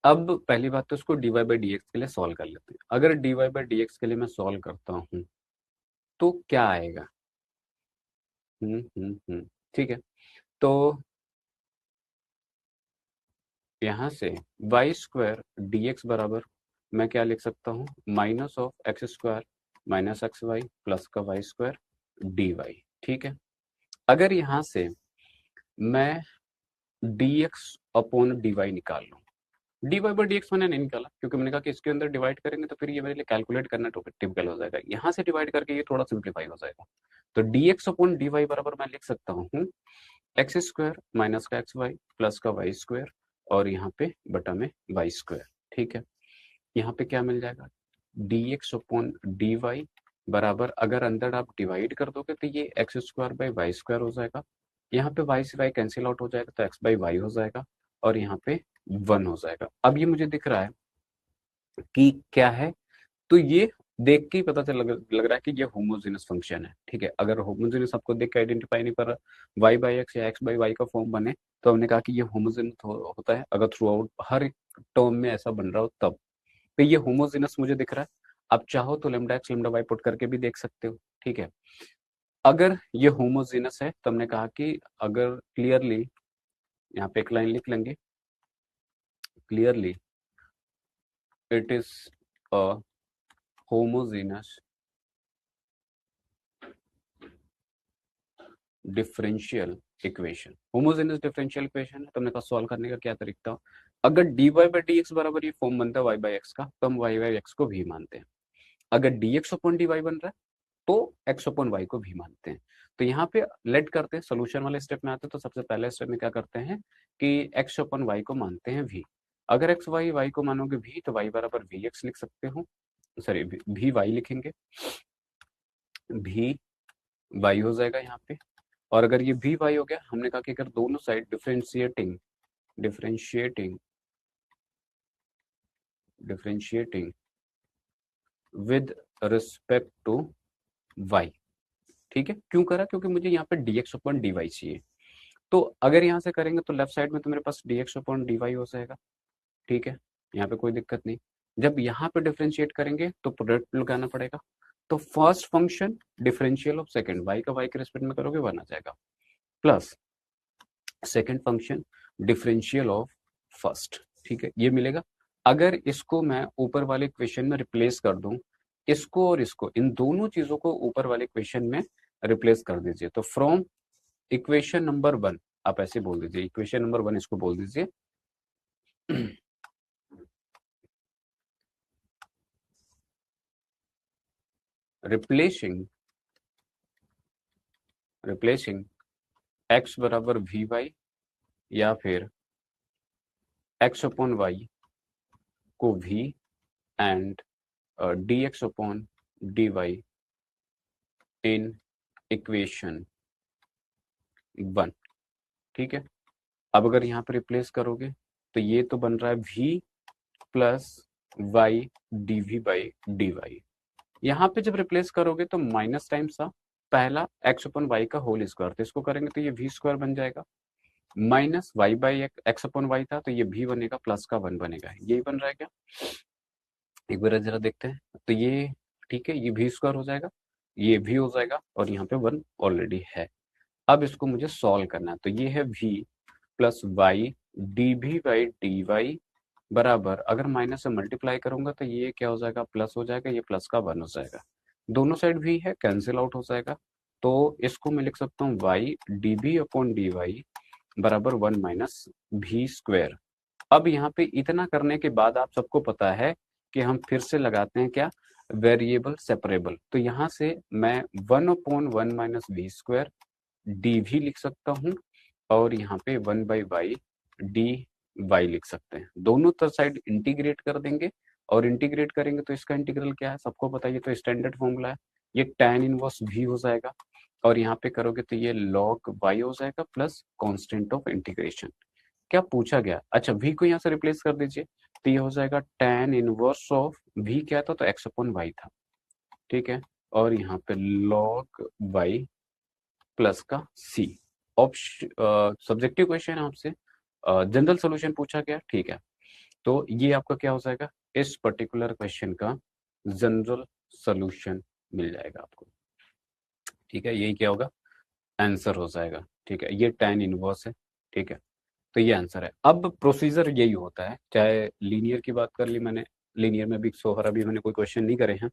अब पहली बात तो इसको dy बाई डी एक्स के लिए सॉल्व कर लेते हैं। अगर dy बाई डी एक्स के लिए मैं सॉल्व करता हूं तो क्या आएगा? ठीक है। तो यहां से वाई स्क्वायर डी एक्स बराबर मैं क्या लिख सकता हूँ, minus of x square minus x y plus का वाई स्क्वायर डी वाई, ठीक है। अगर यहां से मैं d x upon D y निकाल लूँ, d Y by D x मैंने नहीं निकाला क्योंकि मैंने कहा कि इसके अंदर डिवाइड करेंगे तो फिर ये मेरे लिए कैलकुलेट करना टिपिकल हो जाएगा। यहाँ से डिवाइड करके ये थोड़ा सिंप्लीफाई हो जाएगा। तो d x upon D y बराबर मैं लिख सकता हूँ एक्स स्क्वायर माइनस का एक्स वाई प्लस का वाई स्क्वायर और यहाँ पे बटा में वाई स्क्वायर, ठीक है। यहाँ पे क्या मिल जाएगा, d x upon D y बराबर, अगर अंदर आप डिवाइड कर दोगे तो ये x square by y square हो जाएगा। यहाँ पे वाई से वाई कैंसिल आउट हो जाएगा तो एक्स बाई वाई हो जाएगा और यहाँ पे 1 हो जाएगा। अब ये मुझे दिख रहा है कि क्या है, तो ये देख के ही पता चल लग रहा है कि ये होमोजेनस फंक्शन है, ठीक है। अगर होमोजेनस आपको देख के आइडेंटिफाई नहीं कर रहा, वाई बाई एक्स या एक्स बाई वाई का फॉर्म बने तो हमने कहा कि ये होमोजेनस होता है अगर थ्रू आउट हर एक टर्म में ऐसा बन रहा हो तब। तो ये होमोजेनस मुझे दिख रहा है। आप चाहो तो lambda x lambda y put करके भी देख सकते हो, ठीक है। अगर ये होमोजेनस है तो हमने कहा कि अगर क्लियरली यहाँ पे एक लाइन लिख लेंगे, clearly it is a homogeneous differential equation. Homogeneous differential equation है तो हमने कहा सॉल्व करने का क्या तरीका, अगर d Y by D x बराबर ये फॉर्म बनता है वाई बाई एक्स का तो हम वाई बाई एक्स को भी मानते हैं। अगर d x upon D y बन रहा है तो एक्स अपॉन वाई को भी मानते हैं। तो यहाँ पे लेट करते हैं, सोल्यूशन वाले स्टेप में आते हैं तो सबसे पहले स्टेप में क्या करते हैं कि एक्स अपॉन वाई को मानते हैं वी। अगर एक्स वाई वाई को मानोगे वी तो वाई बराबर वी एक्स लिख सकते हो, सॉरी वी वाई लिखेंगे, वी वाई हो जाएगा यहाँ पे। और अगर ये वी वाई हो गया, हमने कहा कि अगर दोनों side differentiating differentiating differentiating with respect to y, ठीक है। क्यों करा, क्योंकि मुझे यहाँ पे dx अपॉन dy चाहिए। तो अगर यहाँ से करेंगे तो लेफ्ट साइड में तो मेरे पास dx अपॉन dy हो जाएगा, ठीक है। यहाँ पे कोई दिक्कत नहीं। जब यहाँ पे डिफरेंशिएट करेंगे तो प्रोडक्ट लगाना पड़ेगा। तो first function differential of second, y का y के रिस्पेक्ट में करोगे 1 आ जाएगा, plus second function differential of first, ठीक है, ये मिलेगा। अगर इसको मैं ऊपर वाले इक्वेशन में रिप्लेस कर दूं, इसको और इसको, इन दोनों चीजों को ऊपर वाले इक्वेशन में रिप्लेस कर दीजिए। तो फ्रॉम इक्वेशन नंबर 1, आप ऐसे बोल दीजिए, इक्वेशन नंबर 1 इसको बोल दीजिए रिप्लेसिंग x बराबर वी वाई या फिर x अपॉन वाई को v and d x upon D y in equation 1। ठीक है। अब अगर यहाँ पे रिप्लेस करोगे तो ये तो बन रहा है v plus y dv by dy। यहाँ पे जब रिप्लेस करोगे तो माइनस टाइम्स था पहला x अपन y का होल स्क्वायर, तो इसको करेंगे तो ये v स्क्वायर बन जाएगा, minus y by x upon y था तो ये भी बनेगा, प्लस का 1 बनेगा, यही बन रहा है क्या? एक बार जरा देखते हैं। तो ये ठीक है, ये भी स्क्वायर हो जाएगा, ये भी हो जाएगा, और यहाँ पे 1 ऑलरेडी है। अब इसको मुझे सॉल्व करना है, तो ये है v प्लस वाई डी भी बाई डी वाई बराबर, अगर माइनस से मल्टीप्लाई करूंगा तो ये क्या हो जाएगा, प्लस हो जाएगा, ये प्लस का 1 हो जाएगा, दोनों साइड v है, कैंसिल आउट हो जाएगा। तो इसको मैं लिख सकता हूँ y d b upon D y बराबर 1 माइनस भी स्क्वायर। अब यहाँ पे इतना करने के बाद आप सबको पता है कि हम फिर से लगाते हैं क्या, वेरिएबल सेपरेबल। तो यहाँ से मैं 1 upon 1 minus v square d भी लिख सकता हूँ, और यहाँ पे 1 बाई वाई डी वाई लिख सकते हैं। दोनों तरफ साइड इंटीग्रेट कर देंगे, और इंटीग्रेट करेंगे तो इसका इंटीग्रल क्या है सबको पता है, ये तो स्टैंडर्ड फॉर्मूला है, ये tan इनवर्स v हो जाएगा, और यहाँ पे करोगे तो ये log y हो जाएगा प्लस कांस्टेंट ऑफ इंटीग्रेशन। क्या पूछा गया, अच्छा v को यहाँ से रिप्लेस कर दीजिए, तो ये हो जाएगा tan इनवर्स ऑफ v क्या था, तो x अपॉन y था, ठीक है, और यहाँ पे log y प्लस का c। ऑप्शन सब्जेक्टिव क्वेश्चन आपसे जनरल सोल्यूशन पूछा गया, ठीक है, तो ये आपका क्या हो जाएगा, इस पर्टिकुलर क्वेश्चन का जनरल सोल्यूशन मिल जाएगा आपको, ठीक है, यही क्या होगा, आंसर हो जाएगा, ठीक है, ये tan इनवर्स है, ठीक है, तो ये आंसर है। अब प्रोसीजर यही होता है, चाहे लीनियर की बात कर ली मैंने, लीनियर में भी सोहर अभी मैंने कोई क्वेश्चन नहीं करे हैं,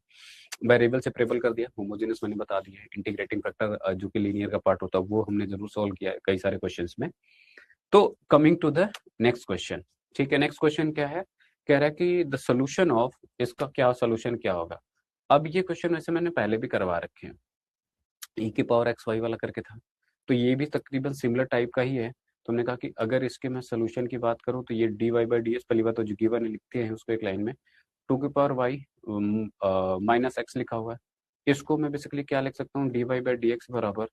वेरिएबल सेपरेबल कर दिया, होमोजेनस मैंने बता दिया है, इंटीग्रेटिंग फैक्टर जो कि लीनियर का पार्ट होता है वो हमने जरूर सॉल्व किया है कई सारे क्वेश्चंस में। तो coming to the next question, ठीक है, नेक्स्ट क्वेश्चन क्या है, कह रहा है कि द सोल्यूशन ऑफ, इसका क्या सोल्यूशन क्या होगा। अब ये क्वेश्चन वैसे मैंने पहले भी करवा रखे हैं, e की पावर एक्स वाई वाला करके था, तो ये भी तकरीबन सिमिलर टाइप का ही है। तो हमने कहा कि अगर इसके मैं सोल्यूशन की बात करूं तो ये d Y by d s, पहली बात तो जो गिवन लिखते हैं उसको एक लाइन में, टू की पावर वाई माइनस एक्स लिखा हुआ है, इसको मैं बेसिकली क्या लिख सकता हूँ, d Y by D x बराबर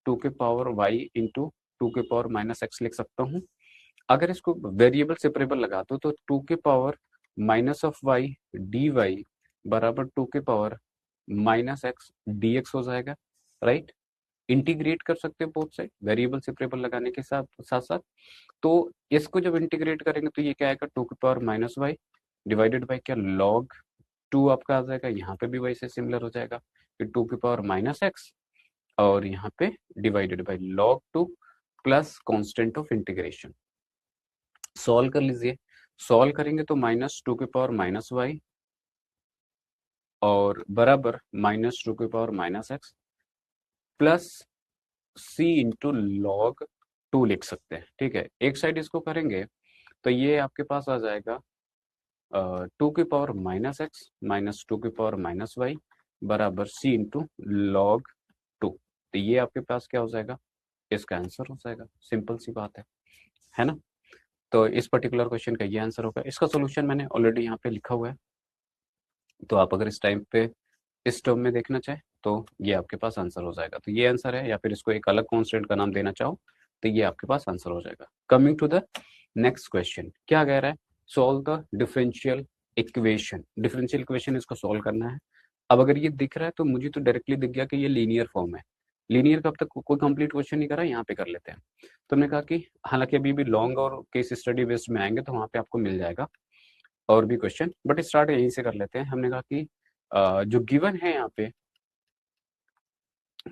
टू के पावर वाई इंटू टू के पावर माइनस एक्स लिख सकता हूँ। अगर इसको वेरिएबल सेपरेबल लगा दो तो टू के power minus of y d y बराबर टू के power minus x d x हो जाएगा, राइट। इंटीग्रेट कर सकते हैं बोथ साइड वेरिएबल सेपरेबल लगाने के साथ साथ साथ। तो इसको जब इंटीग्रेट करेंगे तो ये क्या आएगा, टू की power minus y divided by क्या, लॉग टू आपका आ जाएगा, यहाँ पे भी वैसे सिमिलर हो जाएगा कि टू की पावर माइनस एक्स, और यहाँ पे divided by log two plus constant of integration. Solve कर लीजिए, सॉल्व करेंगे तो माइनस टू की पावर माइनस वाई और बराबर माइनस टू की power minus x plus C into log to लिख सकते हैं, ठीक है। एक साइड इसको करेंगे तो ये आपके पास आ जाएगा टू की power minus x minus two की पावर माइनस वाई बराबर सी इंटू लॉग टू, तो ये आपके पास क्या हो जाएगा, इसका आंसर हो जाएगा, सिंपल सी बात है ना। तो इस पर्टिकुलर क्वेश्चन का ये आंसर होगा। इसका सोल्यूशन मैंने ऑलरेडी यहाँ पे लिखा हुआ है, तो आप अगर इस टाइम पे इस टर्म में देखना चाहे तो ये आपके पास आंसर हो जाएगा। तो ये आंसर है, या फिर इसको एक अलग कॉन्स्टेंट का नाम देना चाहो तो ये आपके पास आंसर हो जाएगा। Coming to the next question, क्या कह रहा है, solve the differential equation. Differential equation इसको सॉल्व करना है। अब अगर ये दिख रहा है तो मुझे तो डायरेक्टली दिख गया कि ये लीनियर फॉर्म है। लीनियर का अब तक कोई कंप्लीट क्वेश्चन नहीं करा, यहाँ पे कर लेते हैं। तो हमने कहा कि हालांकि अभी भी लॉन्ग और केस स्टडी बेस्ड में आएंगे तो वहाँ पे आपको मिल जाएगा और भी क्वेश्चन, बट स्टार्ट यहीं से कर लेते हैं। हमने कहा कि जो गिवन है यहाँ पे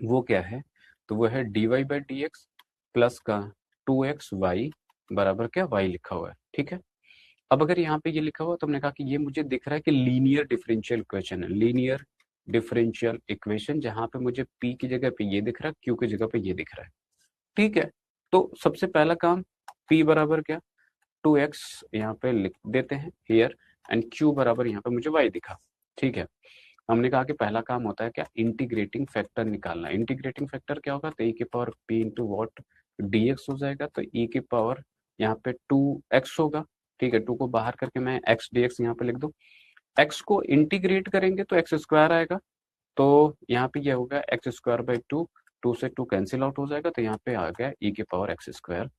वो क्या है, तो वो है d Y by D x plus का टू एक्स वाई बराबर क्या, वाई लिखा हुआ है, ठीक है। अब अगर यहाँ पे ये लिखा हुआ तो हमने कहा कि ये मुझे दिख रहा है कि लीनियर डिफरेंशियल इक्वेशन है, लीनियर डिफरेंशियल इक्वेशन, जहां पे मुझे p की जगह पे ये दिख रहा है, q की जगह पे ये दिख रहा है, ठीक है। तो सबसे पहला काम, p बराबर क्या, 2x यहाँ पे लिख देते हैं हियर, एंड q बराबर यहाँ पे मुझे y दिखा, ठीक है। हमने कहा कि पहला काम होता है क्या, इंटीग्रेटिंग फैक्टर निकालना। इंटीग्रेटिंग फैक्टर क्या होगा, तो e की power p into what dx हो जाएगा, तो e की पावर यहाँ पे 2x होगा, ठीक है। 2 को बाहर करके मैं x dx यहाँ पे लिख दूं, x को इंटीग्रेट करेंगे तो एक्स स्क्वायर आएगा, तो यहाँ पे ये होगा x square by two, two से टू कैंसिल आउट हो जाएगा, तो यहाँ पे आ गया e की पावर एक्स स्क्वायर।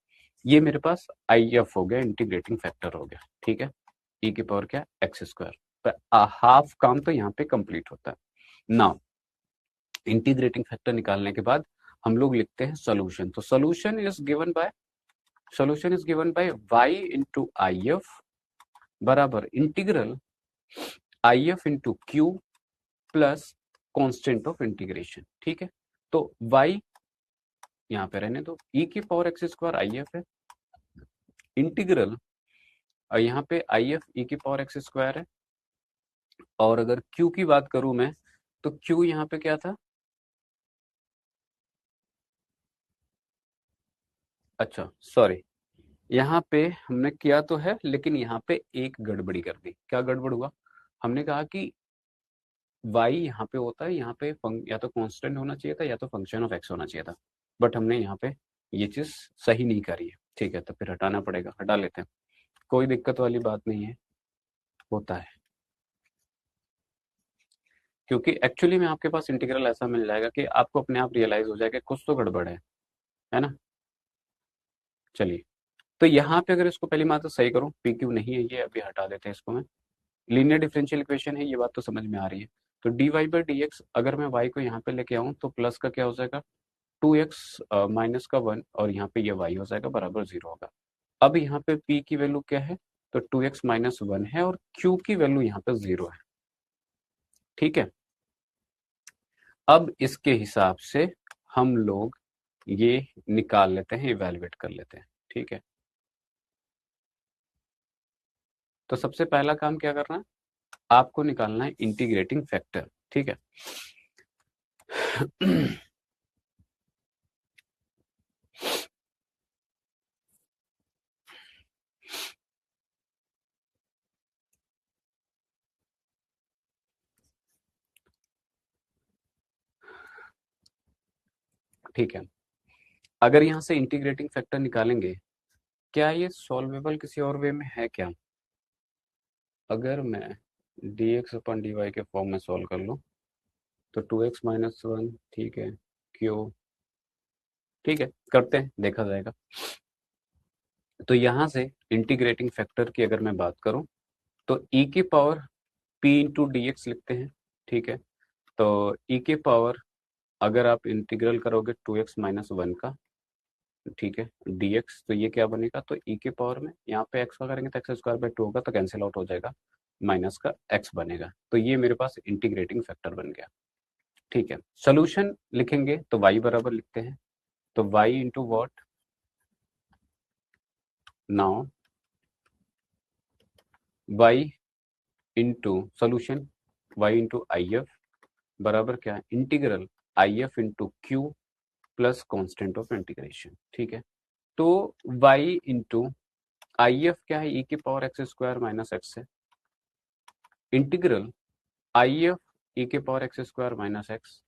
ये मेरे पास आई एफ हो गया, इंटीग्रेटिंग फैक्टर हो गया, ठीक है। ई की पावर क्या, एक्स स्क्वायर, तो हाफ काम तो यहाँ पे कंप्लीट होता है। नाउ इंटीग्रेटिंग फैक्टर निकालने के बाद हम लोग लिखते हैं सोल्यूशन। तो solution is given by y into I F बराबर integral I F into Q plus constant of integration, ठीक है। तो y यहाँ पे रहने दो, e की power x square I F है, इंटीग्रल और यहाँ पे आई एफ ई की पावर एक्स स्क्वायर है, और अगर q की बात करूं मैं तो q यहाँ पे क्या था, अच्छा सॉरी, यहाँ पे हमने किया तो है लेकिन यहाँ पे एक गड़बड़ी कर दी। क्या गड़बड़ हुआ, हमने कहा कि y यहाँ पे होता है, यहाँ पे या तो कांस्टेंट होना चाहिए था या तो फंक्शन ऑफ x होना चाहिए था, बट हमने यहाँ पे ये चीज सही नहीं करी है, ठीक है। तो फिर हटाना पड़ेगा, हटा लेते हैं, कोई दिक्कत वाली बात नहीं है, होता है। क्योंकि एक्चुअली में आपके पास इंटीग्रल ऐसा मिल जाएगा कि आपको अपने आप रियलाइज हो जाएगा कुछ तो गड़बड़ है ना। चलिए, तो यहाँ पे अगर इसको पहली बात तो सही करूँ, पी क्यू नहीं है ये, अभी हटा देते हैं इसको। मैं लीनियर डिफरेंशियल इक्वेशन है, ये बात तो समझ में आ रही है। तो d Y by D x, अगर मैं वाई को यहाँ पे लेके आऊँ तो प्लस का क्या हो जाएगा, 2x माइनस का 1, और यहाँ पे ये y हो जाएगा बराबर 0 होगा। अब यहाँ पे p की वैल्यू क्या है, तो 2x माइनस 1 है, और q की वैल्यू यहाँ पे 0 है, ठीक है। अब इसके हिसाब से हम लोग ये निकाल लेते हैं, इवेलुएट कर लेते हैं, ठीक है। तो सबसे पहला काम क्या करना है, आपको निकालना है इंटीग्रेटिंग फैक्टर, ठीक है। ठीक है, अगर यहाँ से इंटीग्रेटिंग फैक्टर निकालेंगे, क्या ये सॉल्वेबल किसी और वे में है क्या। अगर मैं d x upon d Y के फॉर्म में सॉल्व कर लूँ तो 2x माइनस 1, ठीक है, क्यू, ठीक है, करते हैं, देखा जाएगा। तो यहाँ से इंटीग्रेटिंग फैक्टर की अगर मैं बात करूँ तो e की power p into D x लिखते हैं, ठीक है। तो e की पावर अगर आप इंटीग्रल करोगे 2x माइनस 1 का, ठीक है, dx, तो ये क्या बनेगा, तो e के पावर में यहाँ पे x का करेंगे तो एक्स स्क्वायर बाई 2 होगा, तो कैंसिल आउट हो जाएगा, माइनस का x बनेगा। तो ये मेरे पास इंटीग्रेटिंग फैक्टर बन गया, ठीक है। सोल्यूशन लिखेंगे तो y बराबर लिखते हैं, तो y into what, now y into solution, y into I F बराबर क्या है, integral I F into Q plus constant of integration, ठीक है। तो y इंटू आई एफ क्या है, e की power x square minus x है, इंटीग्रल आई एफ ई के power x square minus x,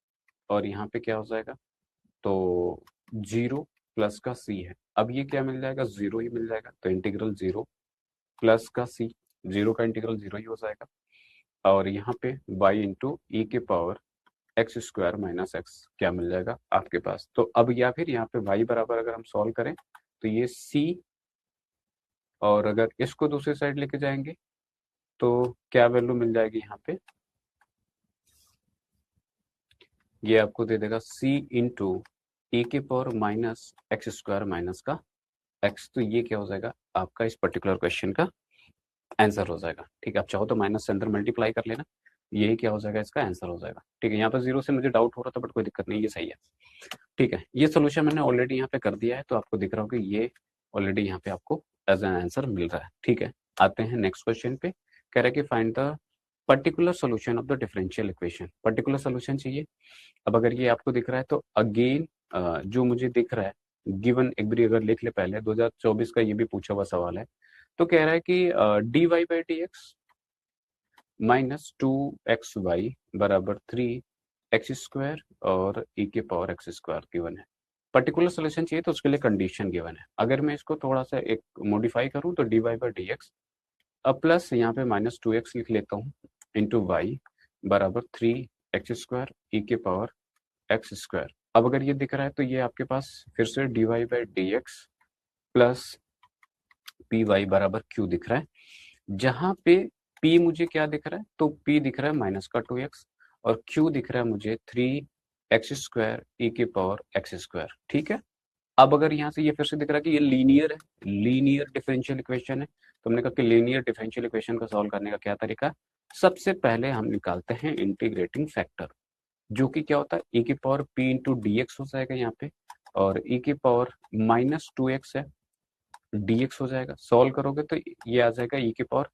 और यहाँ पे क्या हो जाएगा, तो 0 प्लस का c है। अब ये क्या मिल जाएगा, 0 ही मिल जाएगा, तो इंटीग्रल 0 प्लस का c, 0 का इंटीग्रल 0 ही हो जाएगा, और यहाँ पे y इंटू ई के power x square minus x क्या मिल जाएगा आपके पास। तो अब या फिर यहाँ पे y बराबर अगर हम सॉल्व करें तो ये c, और अगर इसको दूसरी साइड लेके जाएंगे तो क्या वैल्यू मिल जाएगी यहाँ पे, ये आपको दे देगा c इंटू ई के power minus x square minus का x। तो ये क्या हो जाएगा आपका इस पर्टिकुलर क्वेश्चन का आंसर हो जाएगा, ठीक है। आप चाहो तो माइनस से अंदर मल्टीप्लाई कर लेना, यही क्या हो जाएगा इसका आंसर हो जाएगा, ठीक है। यहाँ पर 0 से मुझे डाउट हो रहा था, बट कोई दिक्कत नहीं, ये सही है, ठीक है। ये सोल्यूशन मैंने ऑलरेडी यहाँ पे कर दिया है, तो आपको दिख रहा होगा ये ऑलरेडी यहाँ पे आपको एज एन आंसर मिल रहा है, ठीक है। आते हैं नेक्स्ट क्वेश्चन पे, कह रहा है कि find the particular solution of the differential equation. Particular solution चाहिए। अब अगर ये आपको दिख रहा है तो अगेन जो मुझे दिख रहा है गिवन, एक बार अगर लिख ले, पहले 2024 का ये भी पूछा हुआ सवाल है। तो कह रहा है कि d Y by D x minus 2xy बराबर 3x स्क्वायर और e के पावर एक्स स्क्वायर गिवन है। पर्टिकुलर सोल्यूशन चाहिए तो उसके लिए कंडीशन गिवन है। अगर मैं इसको थोड़ा सा एक मॉडिफाई करूं तो d Y by D x, अब प्लस यहाँ पे माइनस 2x लिख लेता हूँ, इंटू वाई बराबर 3x स्क्वायर ई के पावर एक्स स्क्वायर। अब अगर ये दिख रहा है तो ये आपके पास फिर से d Y by D x plus p y बराबर क्यू दिख रहा है, जहां पे p मुझे क्या दिख रहा है, तो p दिख रहा है माइनस का 2x और q दिख रहा है मुझे 3x² e की पावर x²। ठीक है, अब अगर यहाँ से ये फिर से दिख रहा है कि ये लीनियर है, लीनियर डिफरेंशियल इक्वेशन है, तो हमने कहा कि लीनियर डिफरेंशियल इक्वेशन को सॉल्व करने का क्या तरीका है, सबसे पहले हम निकालते हैं इंटीग्रेटिंग फैक्टर, जो कि क्या होता है e की power p into D x हो जाएगा यहाँ पे, और e की पावर माइनस 2x है, dx हो जाएगा। सॉल्व करोगे तो ये आ जाएगा e की पावर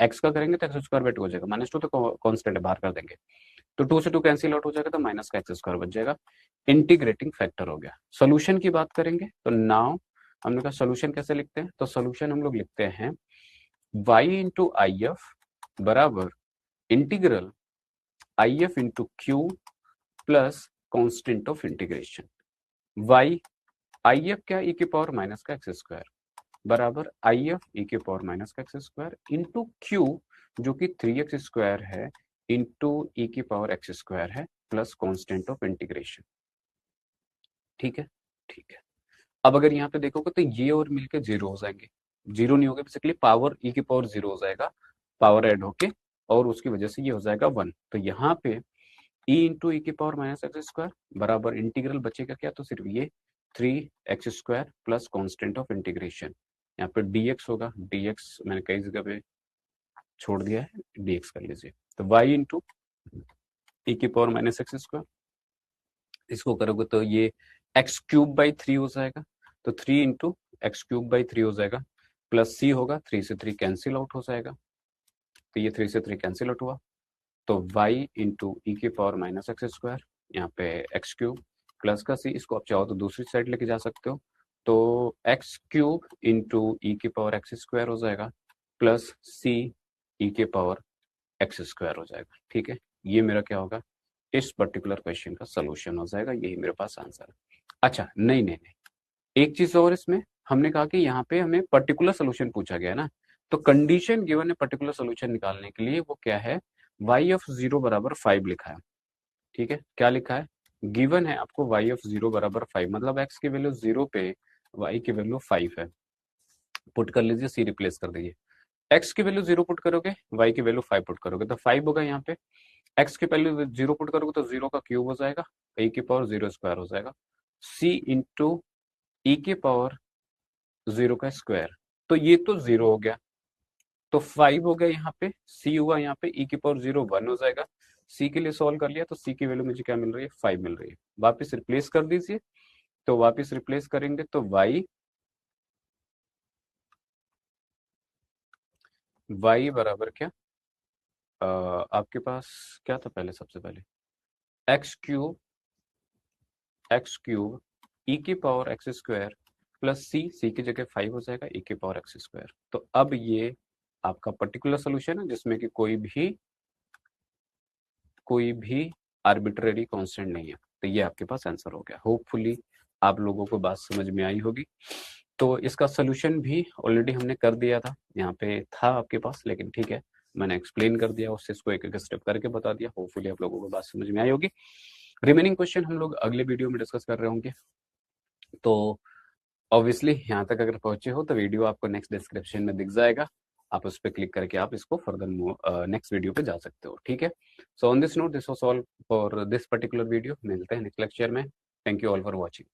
x का करेंगे तो x² बाय 2 हो जाएगा, माइनस 2 तो कांस्टेंट है, बाहर कर देंगे तो 2 से 2 कैंसिल आउट हो जाएगा, तो माइनस का x² बच जाएगा। इंटीग्रेटिंग फैक्टर हो गया। सोल्यूशन की बात करेंगे तो नाउ हमने कहा सोल्यूशन कैसे लिखते हैं, तो सोल्यूशन हम लोग लिखते हैं y इंटू आई एफ बराबर integral I F into Q plus constant of integration. y I F क्या, e की पावर माइनस का x² बराबर आई एफ e की पावर माइनस का x² इंटू क्यू जो कि 3x² है इंटू e की पावर x² है प्लस कॉन्स्टेंट ऑफ इंटीग्रेशन। ठीक है, ठीक है। अब अगर यहाँ पे देखोगे तो ये और मिलके 0 हो जाएंगे, 0 नहीं होगा, बेसिकली पावर e की पावर 0 हो जाएगा, पावर ऐड होके, और उसकी वजह से ये हो जाएगा 1। तो यहाँ पे e इंटू ई की पावर माइनस x² बराबर इंटीग्रल बचेगा क्या, तो सिर्फ ये 3x² plus constant of integration, यहाँ पे dx होगा, dx मैंने कई जगह पे छोड़ दिया है, dx कर लीजिए। तो y इंटू ई की पावर माइनस x², इसको करोगे तो ये x³ बाई 3 हो जाएगा, तो 3 इंटू x³ बाई 3 हो जाएगा, प्लस c होगा, 3 से 3 कैंसिल आउट हो जाएगा, तो ये 3 से 3 कैंसिल आउट हुआ, तो y इंटू ई की पावर माइनस x², यहाँ पे x³ प्लस का c, इसको आप चाहो तो दूसरी साइड लेके जा सकते हो, तो x³ इंटू ई की पावर x² हो जाएगा प्लस c ई के पावर x² हो जाएगा। ठीक है, ये मेरा क्या होगा, इस पर्टिकुलर क्वेश्चन का सोल्यूशन हो जाएगा, यही मेरे पास आंसर है। अच्छा नहीं नहीं नहीं, एक चीज और, इसमें हमने कहा कि यहाँ पे हमें पर्टिकुलर सोल्यूशन पूछा गया ना, तो कंडीशन गिवन है पर्टिकुलर सोल्यूशन निकालने के लिए, वो क्या है, y ऑफ 0 बराबर 5 लिखा है। ठीक है, क्या लिखा है, गिवन है आपको y ऑफ 0 बराबर 5, मतलब x की वैल्यू 0 पे y की वैल्यू 5 है, पुट कर लीजिए, c रिप्लेस कर दीजिए, x की वैल्यू 0 पुट करोगे, y की वैल्यू 5 पुट करोगे तो 5 होगा, यहाँ पे x की वैल्यू 0 पुट करोगे तो 0 का क्यूब हो जाएगा, e की पावर 0² हो जाएगा, c इंटू ई की पावर 0 का स्क्वायर, तो ये तो 0 हो गया, तो 5 हो गया, यहाँ पे c हुआ, यहाँ पे e की पावर 0 1 हो जाएगा, c के लिए सॉल्व कर लिया तो c की वैल्यू मुझे क्या मिल रही है, 5 मिल रही है। वापस रिप्लेस कर दीजिए, तो वापस रिप्लेस करेंगे तो y बराबर क्या, आपके पास क्या था पहले, सबसे पहले x³ ई की पावर x² प्लस c की जगह 5 हो जाएगा, e की पावर x²। तो अब ये आपका पर्टिकुलर सोल्यूशन है जिसमें कि कोई भी आर्बिट्रेरी कांस्टेंट नहीं है, तो ये आपके पास आंसर हो गया। होपफुली आप लोगों को बात समझ में आई होगी। तो इसका सोल्यूशन भी ऑलरेडी हमने कर दिया था, यहाँ पे था आपके पास, लेकिन ठीक है मैंने एक्सप्लेन कर दिया, उससे इसको एक एक स्टेप करके बता दिया। होपफुली आप लोगों को बात समझ में आई होगी। रिमेनिंग क्वेश्चन हम लोग अगले वीडियो में डिस्कस कर रहे होंगे। तो ऑब्वियसली यहाँ तक अगर पहुंचे हो तो वीडियो आपको नेक्स्ट डिस्क्रिप्शन में दिख जाएगा, आप उस पर क्लिक करके आप इसको फर्दर नेक्स्ट वीडियो पे जा सकते हो। ठीक है, so on this note this was all for this particular video, मिलते हैं नेक्स्ट लेक्चर में। Thank you all for watching.